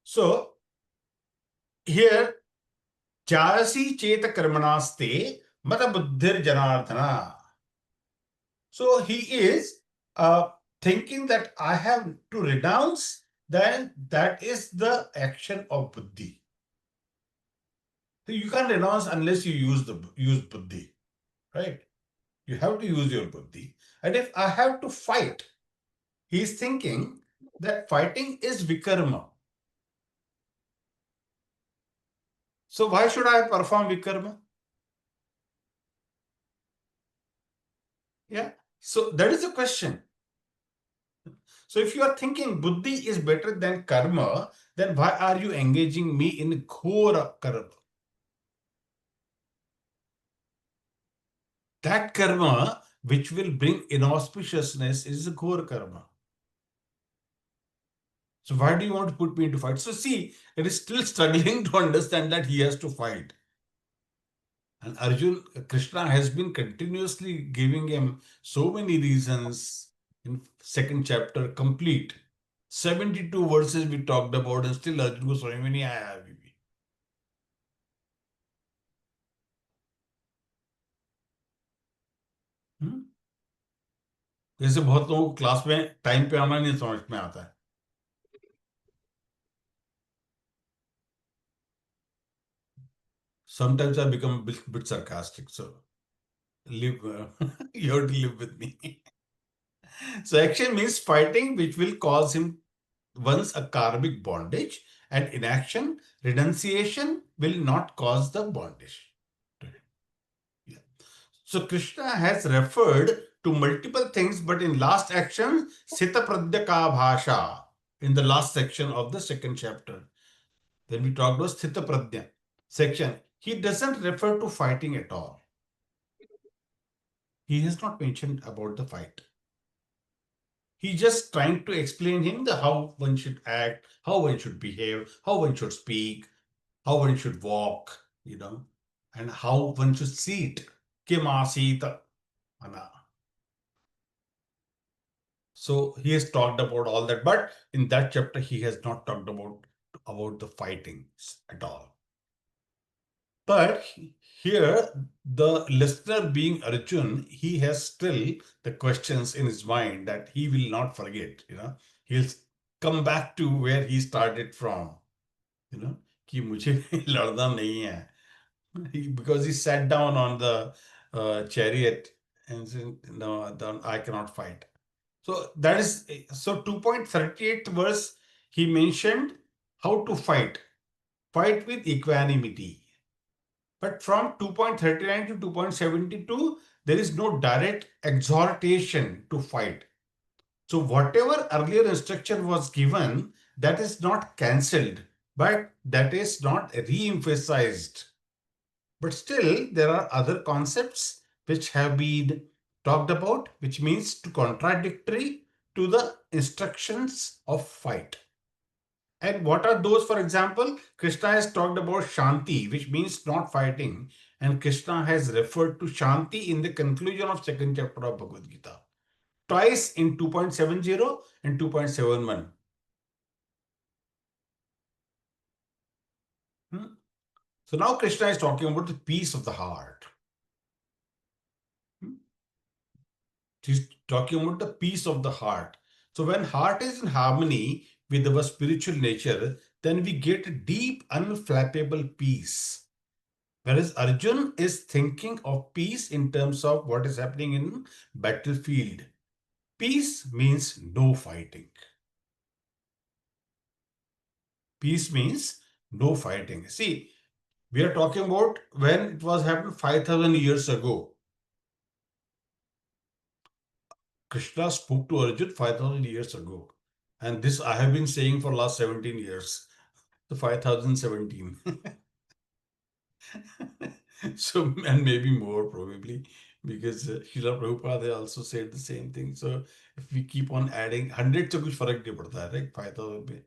So here, charasi cheta karmanaste mata buddhir janardhana. So he is thinking that I have to renounce, then that is the action of buddhi. So you can't renounce unless you use buddhi, right? You have to use your buddhi. And if I have to fight, he is thinking that fighting is vikarma. So why should I perform vikarma? Yeah. So that is the question. So if you are thinking buddhi is better than karma, then why are you engaging me in ghora karma? That karma which will bring inauspiciousness is a ghora karma. So why do you want to put me into fight? So see, it is still struggling to understand that he has to fight. And Krishna has been continuously giving him so many reasons in second chapter complete. 72 verses we talked about, and still Arjuna goes, Swami, I have. जैसे बहुत लोगों को class में time पे आना नहीं समझ में आता है. Sometimes I become a bit sarcastic, so live. You have to live with me. So action means fighting, which will cause him once a karmic bondage, and inaction, renunciation, will not cause the bondage. Yeah. So Krishna has referred to multiple things, but in last action, Sita Pradyaka Bhasha, in the last section of the second chapter, when we talked about Sthita Pradya section, he doesn't refer to fighting at all. He has not mentioned about the fight. He's just trying to explain him the how one should act, how one should behave, how one should speak, how one should walk, and how one should sit. Kim asita. So he has talked about all that, but in that chapter he has not talked about the fighting at all. But here, the listener being Arjun, he has still the questions in his mind that he will not forget. He'll come back to where he started from. कि मुझे लड़ना नहीं है. Because he sat down on the chariot and said, no, I cannot fight. So 2.38 verse, he mentioned how to fight. Fight with equanimity. But from 2.39 to 2.72, there is no direct exhortation to fight. So whatever earlier instruction was given, that is not cancelled, but that is not re-emphasized. But still, there are other concepts which have been talked about, which means to contradictory to the instructions of fight. And what are those? For example, Krishna has talked about Shanti, which means not fighting. And Krishna has referred to Shanti in the conclusion of second chapter of Bhagavad Gita. Twice in 2.70 and 2.71. So now Krishna is talking about the peace of the heart. He's talking about the peace of the heart. So when heart is in harmony with our spiritual nature, then we get deep, unflappable peace. Whereas Arjun is thinking of peace in terms of what is happening in battlefield. Peace means no fighting. Peace means no fighting. See, we are talking about when it was happened 5,000 years ago. Krishna spoke to Arjun 5,000 years ago. And this I have been saying for last 17 years. So 5017. So, and maybe more probably, because Srila Prabhupada also said the same thing. So if we keep on adding 100, so kuch farak nahi padta hai, right? 5,000 pe.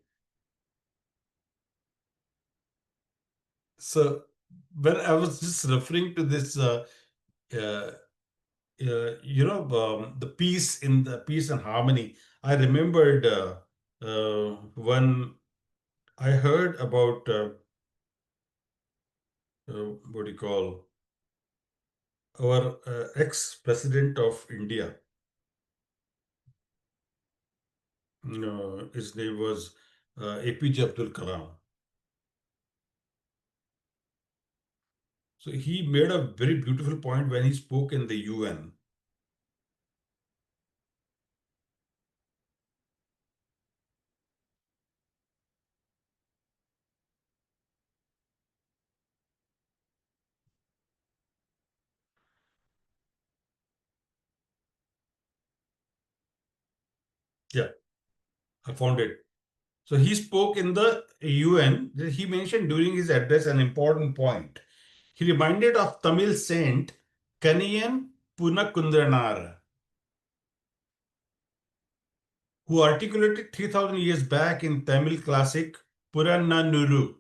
So when I was just referring to this, the peace and harmony, I remembered when I heard about what do you call our ex-president of India. His name was APJ Abdul Kalam. So he made a very beautiful point when he spoke in the UN. Yeah, I found it. So he spoke in the UN. He mentioned during his address an important point. He reminded of Tamil saint Kaniyan Punakundranar, who articulated 3,000 years back in Tamil classic Purannanuru.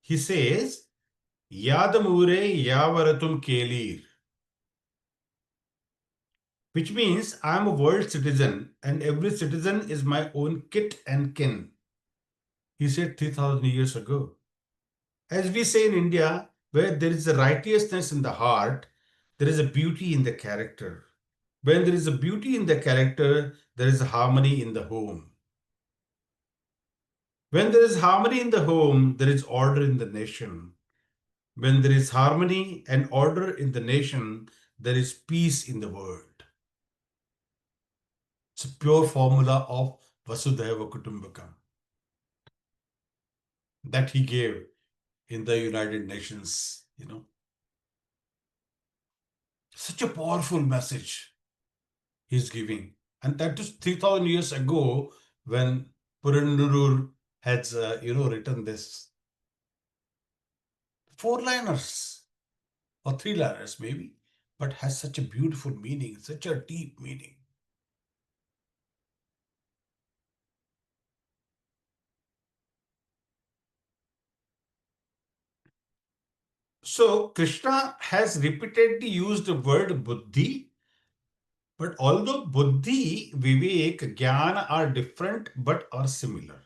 He says, Yadamure Yavaratum Kelir, which means I am a world citizen and every citizen is my own kit and kin. He said 3,000 years ago. As we say in India, where there is a righteousness in the heart, there is a beauty in the character. When there is a beauty in the character, there is a harmony in the home. When there is harmony in the home, there is order in the nation. When there is harmony and order in the nation, there is peace in the world. It's a pure formula of Vasudhaiva Kutumbakam that he gave in the United Nations, Such a powerful message he's giving. And that is 3,000 years ago when Purandarur has, written this. 4-liners or 3-liners maybe, but has such a beautiful meaning, such a deep meaning. So Krishna has repeatedly used the word buddhi, but although buddhi, vivek, jnana are different but are similar.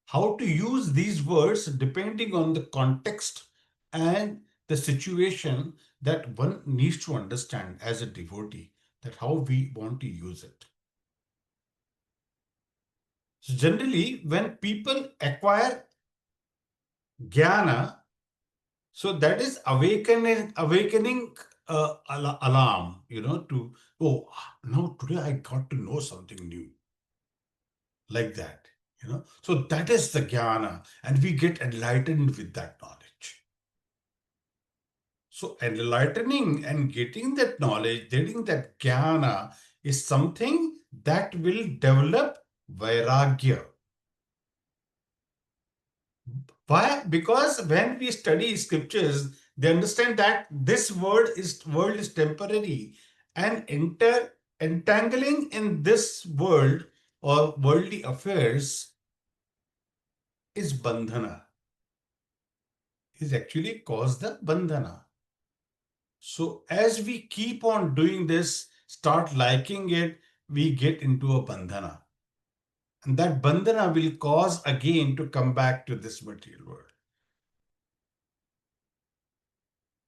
How to use these words depending on the context and the situation that one needs to understand as a devotee, that how we want to use it. So generally, when people acquire jnana, so that is awakening alarm, oh, now today I got to know something new, like that, So that is the jnana, and we get enlightened with that knowledge. So enlightening and getting that knowledge, getting that jnana is something that will develop vairagya. Why? Because when we study scriptures, they understand that this world is temporary, and entangling in this world or worldly affairs is bandhana. Is actually cause the bandhana. So as we keep on doing this, start liking it, we get into a bandhana. And that bandhana will cause again to come back to this material world.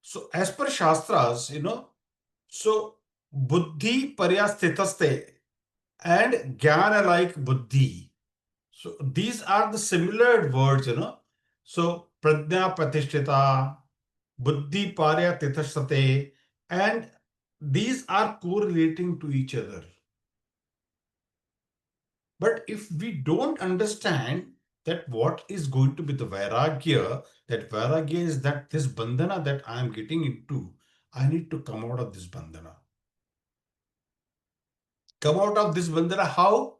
So as per Shastras, so buddhi paryasthitaste and jnana like buddhi. So these are the similar words, So pradnya pratishtita, buddhi paryasthitaste, and these are correlating to each other. But if we don't understand that what is going to be the vairagya, that vairagya is that this bandhana that I am getting into, I need to come out of this bandhana. Come out of this bandhana how?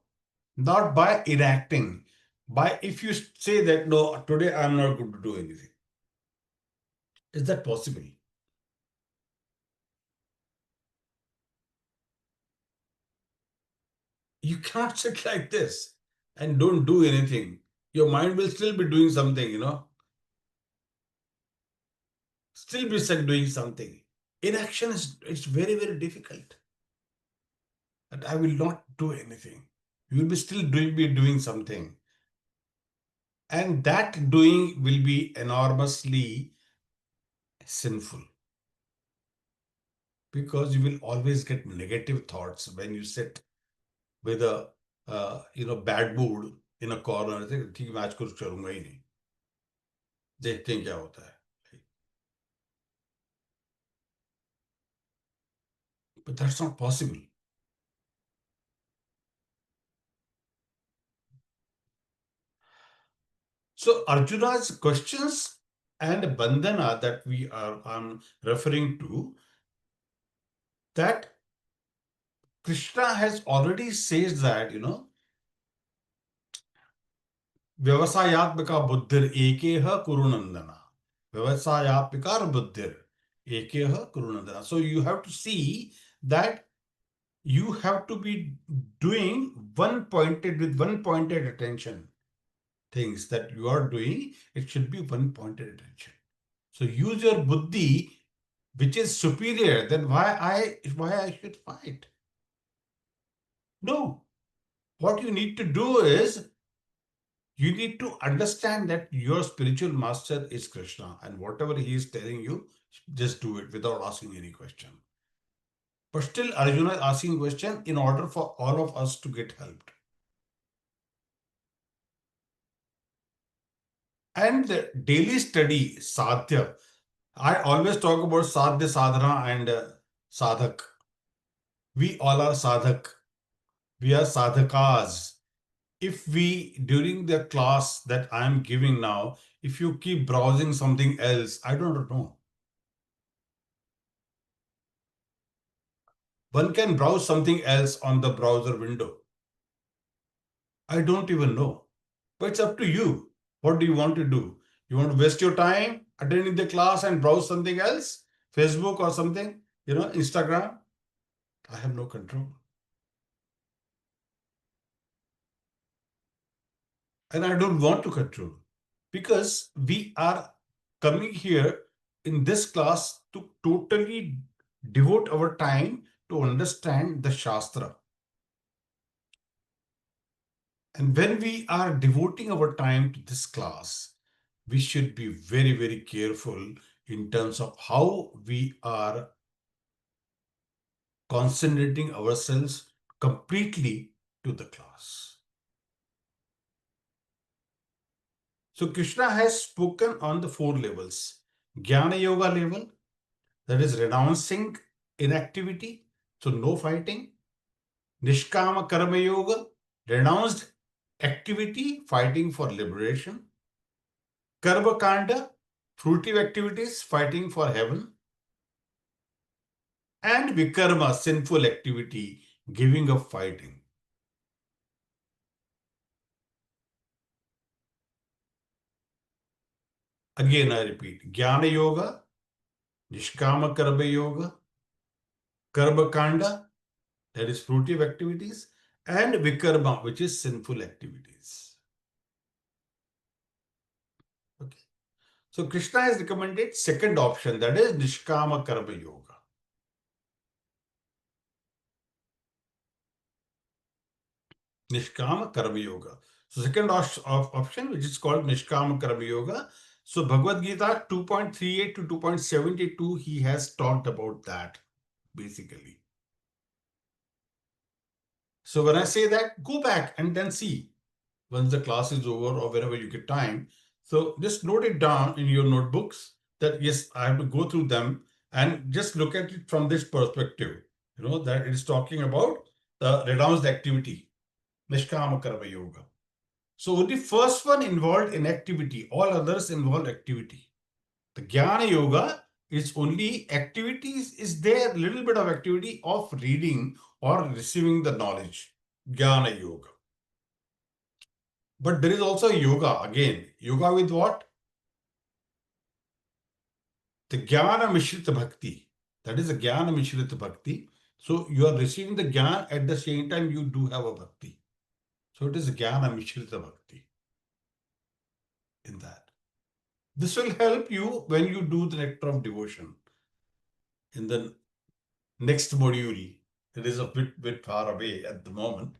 Not by enacting. By if you say that, no, today I am not going to do anything. Is that possible? You cannot sit like this and don't do anything. Your mind will still be doing something, Still be doing something. Inaction it's very, very difficult. And I will not do anything. You will be still doing something. And that doing will be enormously sinful. Because you will always get negative thoughts when you sit with a bad mood in a corner. ठीक मैं आज कुछ करूंगा ही नहीं. देखते हैं क्या होता है. But that's not possible. So Arjuna's questions and bandhana that I'm referring to, that Krishna has already says that, Vyavasayatmika buddhir ekeha kurunandana. Vyavasayatmika buddhir ekeha kurunandana. So you have to see that you have to be doing with one pointed attention. Things that you are doing, it should be one pointed attention. So use your buddhi, which is superior. Then why I should fight? No. What you need to do is you need to understand that your spiritual master is Krishna, and whatever he is telling you, just do it without asking any question. But still Arjuna is asking question in order for all of us to get helped. And the daily study, sadhya. I always talk about sadhya, sadhana and sadhak. We all are sadhak. We are sadhakas. If we, during the class that I am giving now, if you keep browsing something else, I don't know. One can browse something else on the browser window. I don't even know. But it's up to you. What do you want to do? You want to waste your time attending the class and browse something else? Facebook or something? Instagram? I have no control. And I don't want to control. Because we are coming here in this class to totally devote our time to understand the Shastra. And when we are devoting our time to this class, we should be very, very careful in terms of how we are concentrating ourselves completely to the class. So Krishna has spoken on the 4 levels. Jnana Yoga level, that is renouncing inactivity, so no fighting. Nishkama Karma Yoga, renounced activity, fighting for liberation. Karma Kanda, fruitive activities, fighting for heaven. And Vikarma, sinful activity, giving up fighting. Again, I repeat, Jnana Yoga, Nishkama Karma Yoga, Karma Kanda, that is fruitive activities, and Vikarma, which is sinful activities. Okay. So Krishna has recommended second option, that is Nishkama Karma Yoga. Nishkama Karma Yoga. So second option, which is called Nishkama Karma Yoga. So Bhagavad Gita 2.38 to 2.72, he has talked about that, basically. So when I say that, go back and then see once the class is over or whenever you get time. So just note it down in your notebooks that yes, I have to go through them and just look at it from this perspective, that it is talking about the renounced activity, Nishkama Karma Yoga. So only first one involved inactivity, all others involve activity. The Jnana Yoga is only activities, is there a little bit of activity of reading or receiving the knowledge, Jnana Yoga. But there is also yoga, again, yoga with what? The Jnana Mishrita Bhakti. That is a Jnana Mishrita Bhakti. So you are receiving the Jnana, at the same time you do have a Bhakti. So it is a Jnana Mishrita Bhakti in that. This will help you when you do the nectar of devotion in the next module. It is a bit far away at the moment.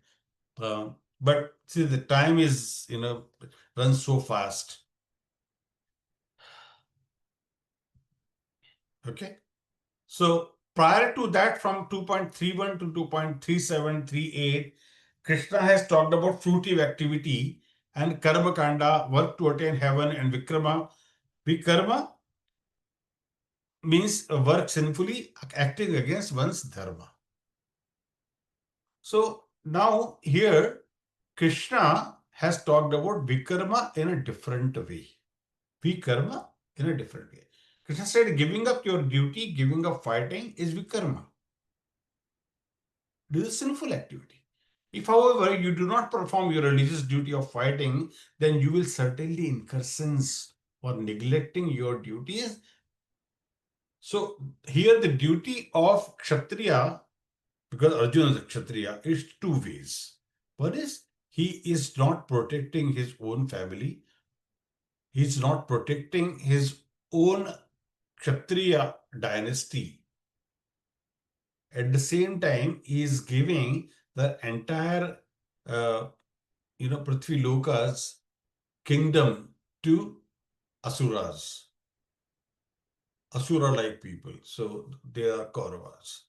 But see, the time is, runs so fast. Okay. So prior to that, from 2.31 to 2.3738, Krishna has talked about fruitive activity and karma kanda, work to attain heaven, and vikrama. Vikarma means work sinfully, acting against one's dharma. So now here, Krishna has talked about vikarma in a different way. Vikarma in a different way. Krishna said giving up your duty, giving up fighting is vikarma. This is sinful activity. If, however, you do not perform your religious duty of fighting, then you will certainly incur sins for neglecting your duties. So here the duty of Kshatriya, because Arjuna is a Kshatriya, is 2 ways. One is he is not protecting his own family. He is not protecting his own Kshatriya dynasty. At the same time, he is giving the entire, Prithvi Loka's kingdom to Asuras, Asura-like people. So they are Kauravas.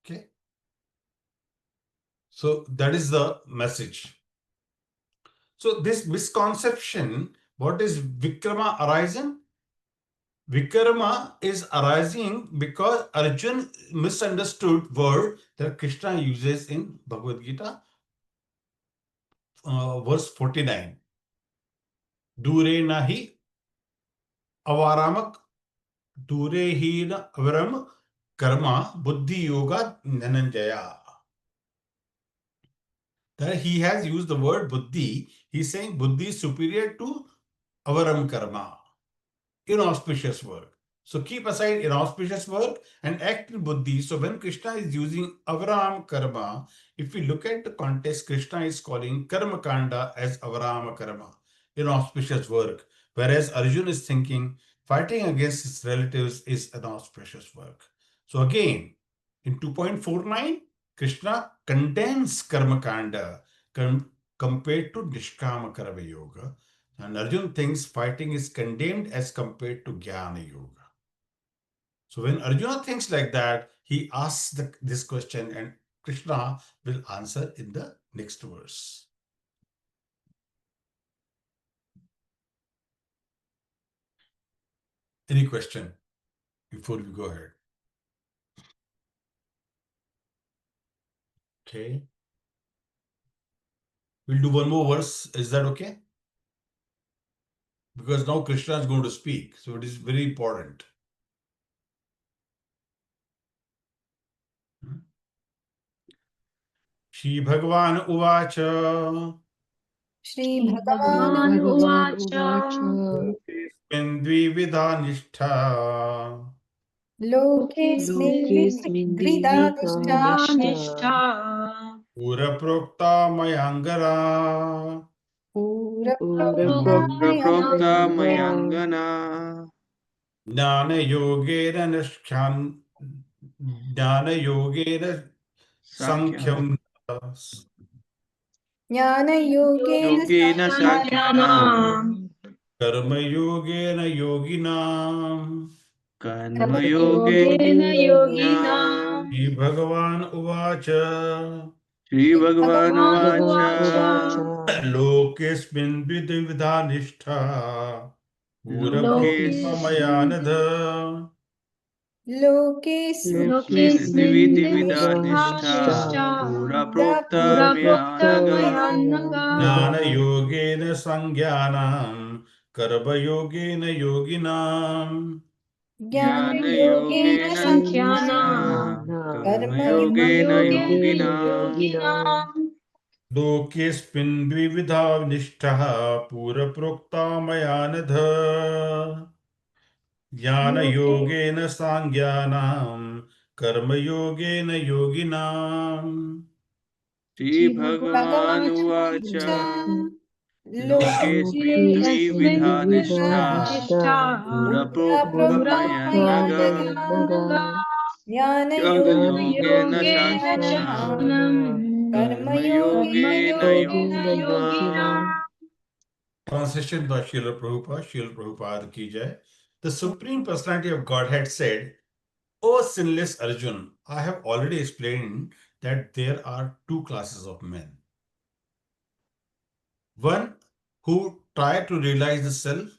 Okay. So that is the message. So this misconception, what is Vikrama arising? Vikrama is arising because Arjun misunderstood word that Krishna uses in Bhagavad Gita, verse 49. Dure nahi avaramak, dure hi na avaram karma buddhi yoga dhananjaya. That he has used the word buddhi. He's saying buddhi is superior to avaram karma, inauspicious work. So keep aside inauspicious work and act in buddhi. So when Krishna is using avaram karma, if we look at the context, Krishna is calling karma kanda as avaram karma, inauspicious work. Whereas Arjun is thinking fighting against his relatives is an auspicious work. So again, in 2.49, Krishna condemns karma kanda compared to nishkama karma yoga. And Arjun thinks fighting is condemned as compared to Jnana Yoga. So when Arjuna thinks like that, he asks this question and Krishna will answer in the next verse. Any question before we go ahead? Okay. We'll do one more verse. Is that okay? Because now Krishna is going to speak. So it is very important. Shri Bhagavan Uvacha Shri Shri Bhagavan Bhagavan Bhagavan Uvacha Uvacha Dvividha Nishtha Lokesmin Lokesmin Dvidadishta Dvida Nishtha Nishta Pura Prokta Mayangara Pura Pura Pura Prokta Mayanga Prokta Mayanga Mayangana Jnana Yogena Jnana Yogena Sankhya Sankhyam Jnana Yogena Yogena Sankhyanam Sankhyanam Sankhyanam Karma Yogena Yoginam. Karma Karma Yogena Yogena Yoginam Shri Bhagavan Uvacha Shri Shri Bhagavan Bhagavan Bhagavan Uvacha Uvacha Uvacha Lokesmin Vidvidha Nishtha Pura Prokta Lokes Lokesmin Mayanadha Lokesmin Lokesmin Lokesmin Dividivida Dvida Dvidha Nishtha Nishta Pura Nishtha Pura Prokta Pura Prokta Prokta Mayanaga Mayanga Jnana Mayanaga Yogena Sanjnanam Karma Yogena Yoginam. Jnana Jnana Yogena Yogena Sankhyanam Sankhyanam Karma Karma Sankhyanam Karma Yogena Yogena Yogena Yogina Yoginam Yoginam Lokesmin Nishtha Pura Prokta Mayanadha Jnana Loke Yogena Sanjnanam Karma Yogena Yoginam. Shri Shri Bhagavan Bhagavan Uvacha Uvacha Lokesmin Lokesmin Dvivida Dvida Lokesmin Nishtha Nishta Pura Pura Prokta Pura Prokta Prokta Mayanaga Mayanaga Mayanaga Jnana Yaga Yogena Jnana Yogena Sankhyanam Sankhyanam Karma Karma Yogena Yogena Yogena Yogina Yogina Yoginam. Translation by Srila Prabhupada, Srila Prabhupada ki jai. The Supreme Personality of Godhead said, O sinless Arjun, I have already explained that there are two classes of men. One who try to realize the self,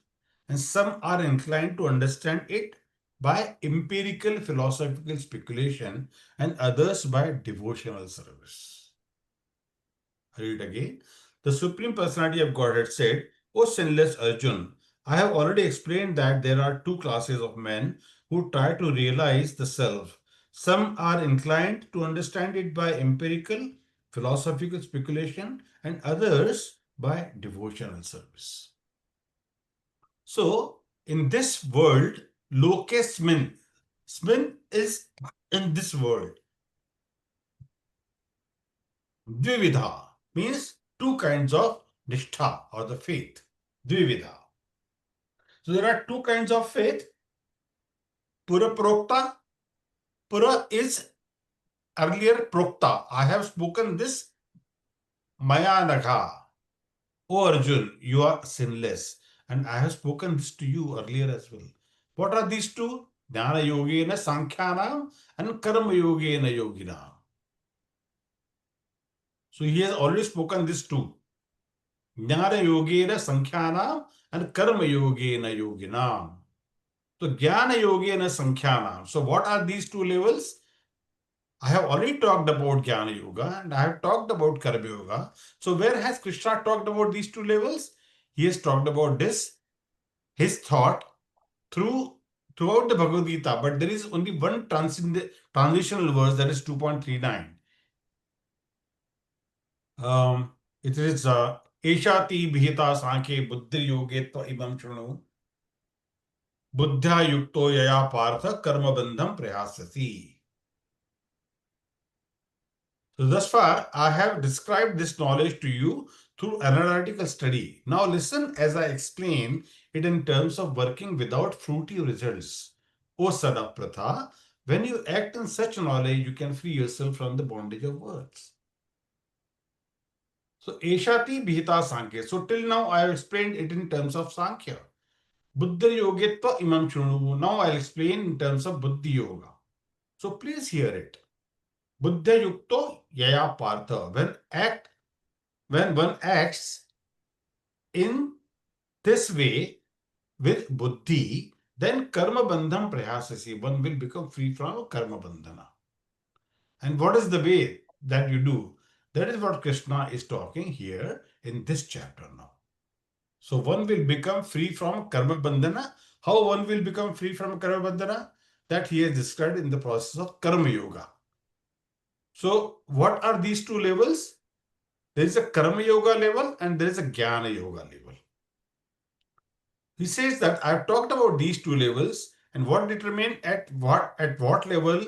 and some are inclined to understand it by empirical philosophical speculation, and others by devotional service. I read again. The Supreme Personality of Godhead said, O sinless Arjun, I have already explained that there are two classes of men who try to realize the self. Some are inclined to understand it by empirical, philosophical speculation, and others by devotional service. So, in this world, lokesmin, smin is in this world. Dvividha means two kinds of nishtha or the faith. Dvividha. So there are two kinds of faith. Pura prokta. Pura is earlier prokta. I have spoken this mayanagha. O Arjun, you are sinless. And I have spoken this to you earlier as well. What are these two? Jnana yogena sankhyanam and karma yogena yoginam. So he has already spoken this too. Jnana yogena sankhyanam and karma yogena yoginam. So jnana yogena sankhyanam. So what are these two levels? I have already talked about Jnana Yoga and I have talked about Karma Yoga. So where has Krishna talked about these two levels? He has talked about this, his thought throughout the Bhagavad Gita, but there is only one transitional verse, that is 2.39. It is Eshati Bhita Sankhe Buddhi Yoge Tva Imam Shrunu Buddhya Yukto Yaya Partha Karma Bandham Prayasasi. So thus far, I have described this knowledge to you through analytical study. Now listen as I explain it in terms of working without fruity results. O son of Pratha, when you act in such knowledge, you can free yourself from the bondage of words. So Eshati Bhita Sankhya. So till now, I have explained it in terms of Sankhya. Buddha Yogetva Imam Shunu. Now I'll explain in terms of Buddhi Yoga. So please hear it. Buddha Yukto Yaya Partha. When one acts in this way with buddhi, then karma bandham prayasasi, one will become free from karma bandhana. And what is the way that you do? That is what Krishna is talking here in this chapter now. So one will become free from karma bandhana. How one will become free from karma bandhana? That he has described in the process of karma yoga. So what are these two levels? There is a karma yoga level and there is a jnana yoga level. He says that I've talked about these two levels and what determine at what level,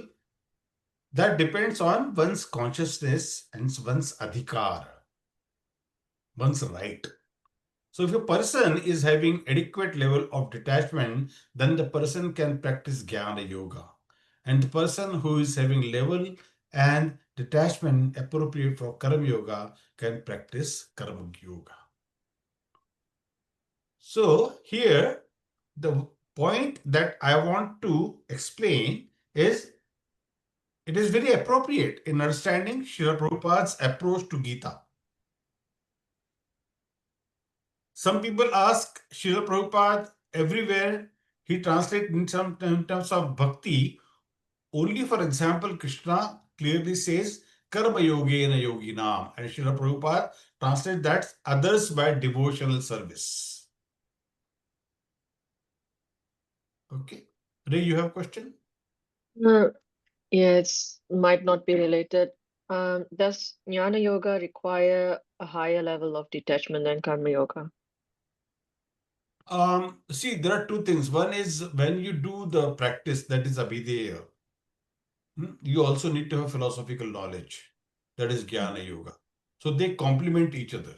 that depends on one's consciousness and one's adhikar, one's right. So if a person is having adequate level of detachment, then the person can practice jnana yoga. And the person who is having level and detachment appropriate for karma yoga can practice karma yoga. So here, the point that I want to explain is, it is very appropriate in understanding Srila Prabhupada's approach to Gita. Some people ask Srila Prabhupada everywhere, he translates in terms of bhakti. Only for example, Krishna clearly says, Karma Yogena Yoginam. And Srila Prabhupada translates that others by devotional service. Okay. Ray, you have a question? Yeah, it's might not be related. Does Jnana Yoga require a higher level of detachment than Karma Yoga? See, there are two things. One is when you do the practice, that is abhideya, you also need to have philosophical knowledge. That is Jnana Yoga. So they complement each other.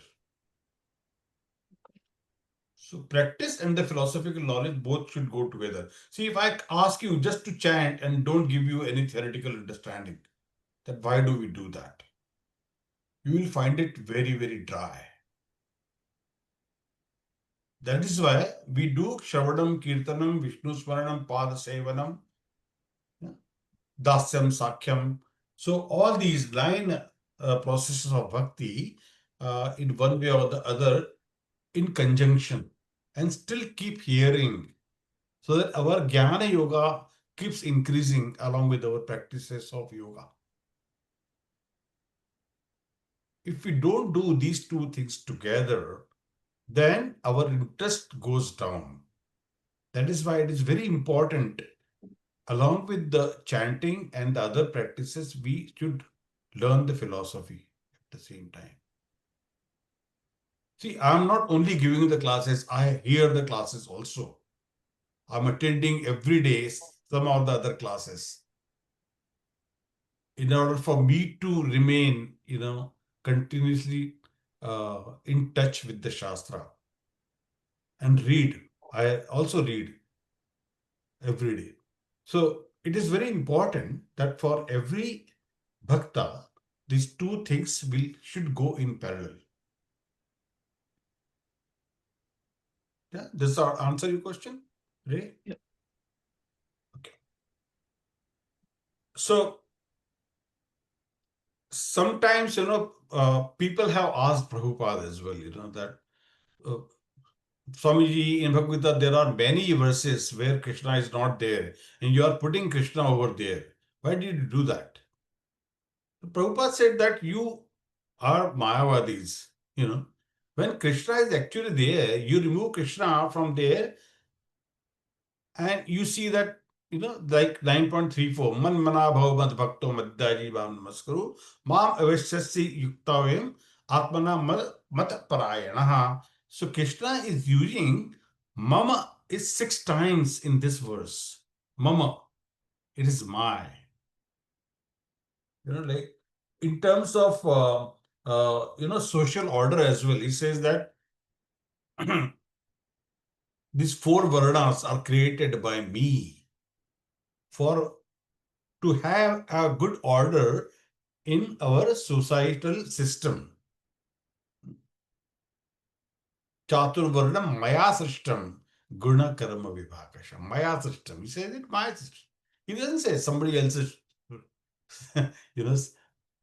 So practice and the philosophical knowledge both should go together. See, if I ask you just to chant and don't give you any theoretical understanding, then why do we do that? You will find it very, very dry. That is why we do Shravanam, Kirtanam, Vishnu Smaranam, Pada Sevanam, Dasyam, Sakhyam. So all these 9 processes of bhakti in one way or the other in conjunction, and still keep hearing, so that our Jnana Yoga keeps increasing along with our practices of yoga. If we don't do these two things together, then our interest goes down. That is why it is very important, along with the chanting and the other practices, we should learn the philosophy at the same time. See, I'm not only giving the classes, I hear the classes also. I'm attending every day some of the other classes, in order for me to remain, continuously in touch with the Shastra and read. I also read every day. So it is very important that for every bhakta, these two things should go in parallel. Yeah, does that answer your question, Ray? Yep. Okay. So sometimes, people have asked Prabhupada as well, that Swamiji, in Bhagavad Gita, there are many verses where Krishna is not there, and you are putting Krishna over there. Why did you do that? Prabhupada said that you are Mayavadis. When Krishna is actually there, you remove Krishna from there, and you see that, like 9.34, Man mana bhavamad bhakto madhyaji bhav namaskaru, mam avashyasi yuktavim atmana mat parayanaha. So Krishna is using mama is 6 times in this verse. Mama, it is my. Like in terms of social order as well, he says that these 4 varnas are created by me to have a good order in our societal system. Chatur varnam maya srishtam guna karma vibhakasha. Maya srishtam. He says it maya srishtam. He doesn't say somebody else's,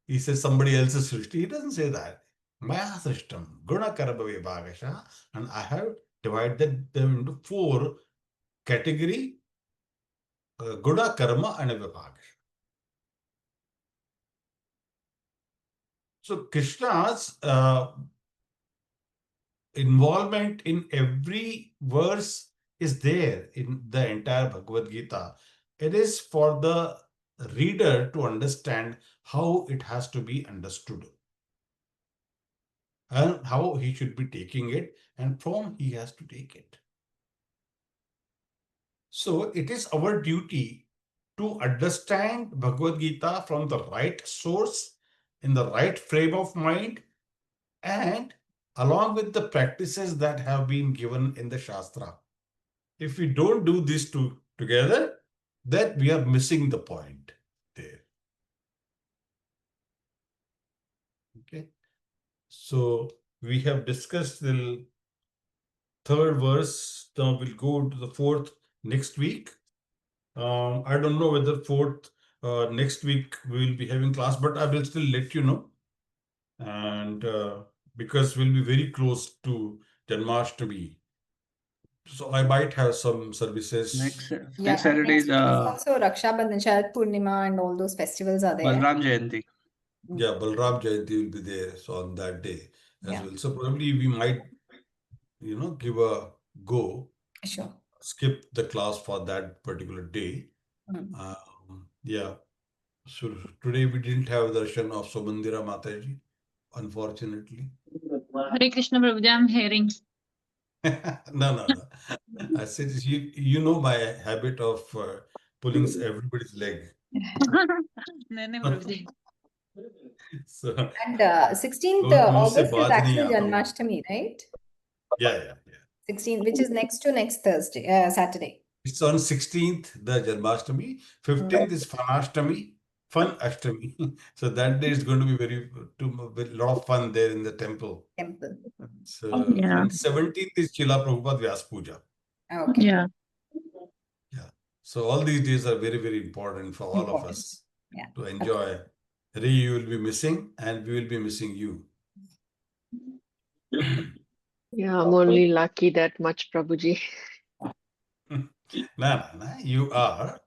he says somebody else's srishti. He doesn't say that. Maya srishtam guna karma vibhakasha. And I have divided them into 4 category, guna, karma, and vibhakasha. So Krishna's involvement in every verse is there in the entire Bhagavad Gita. It is for the reader to understand how it has to be understood and how he should be taking it and from he has to take it. So it is our duty to understand Bhagavad Gita from the right source, in the right frame of mind, and along with the practices that have been given in the Shastra. If we don't do these 2 together, then we are missing the point there. Okay. So we have discussed the 3rd verse. Now we'll go to the 4th next week. I don't know whether 4th next week we will be having class, but I will still let you know. And because we'll be very close to Janmashtami, so I might have some services. Next Saturday is also Raksha Bandhan, Sharad Purnima, and all those festivals are there. Balram Jayanti. Yeah, Balram Jayanti will be there. So on that day as Yeah. well. So probably we might, give a go. Sure. Skip the class for that particular day. Mm. Yeah. So today we didn't have darshan of Somandira Mataji, unfortunately. Hare Krishna Prabhuji, I'm hearing. No. I said, you know my habit of pulling everybody's leg. Nene Prabhuji. So, And 16th मुझसे August is बात नहीं actually आता हूँ. Janmashtami, right? Yeah. 16, which is next Thursday, Saturday. It's on 16th, the Janmashtami. 15th is Fanashtami, Fun Ashtami. So that day is going to be a lot of fun there in the temple. So, Yeah. and 17th is Chila Prabhupada Vyas Puja. Okay. Yeah. So all these days are very, very important for all of us to enjoy. Ray, you will be missing and we will be missing you. Yeah, I'm only lucky that much, Prabhuji. No, you are.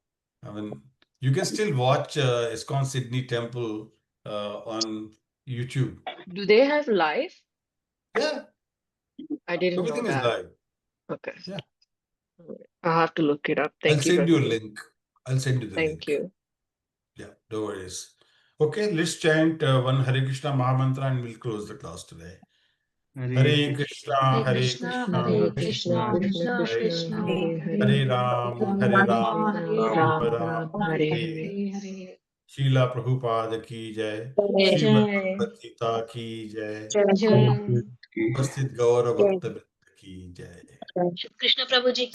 I mean, you can still watch ISKCON Sydney Temple on YouTube. Do they have live? Yeah, I didn't everything know is that. live. Okay. Yeah. I'll have to look it up. I'll Thank you, send you a Prabhuji. link. I'll send you the link. Thank you. Yeah, no worries. Okay, let's chant one Hare Krishna Mahamantra and we'll close the class today. Hare Krishna, Hare Krishna, Hare Krishna Krishna, Krishna Hare Krishna, Hare Hare. Hare Ram, Hare Ram, Ram Ram Ram, Hare Hare. Srila Prabhupada ki jai, Jai. Srimad Bhagavad Gita ki jai, Jai. Upasthit Gaura Bhakta Vrinda ki jai. Krishna Prabhuji.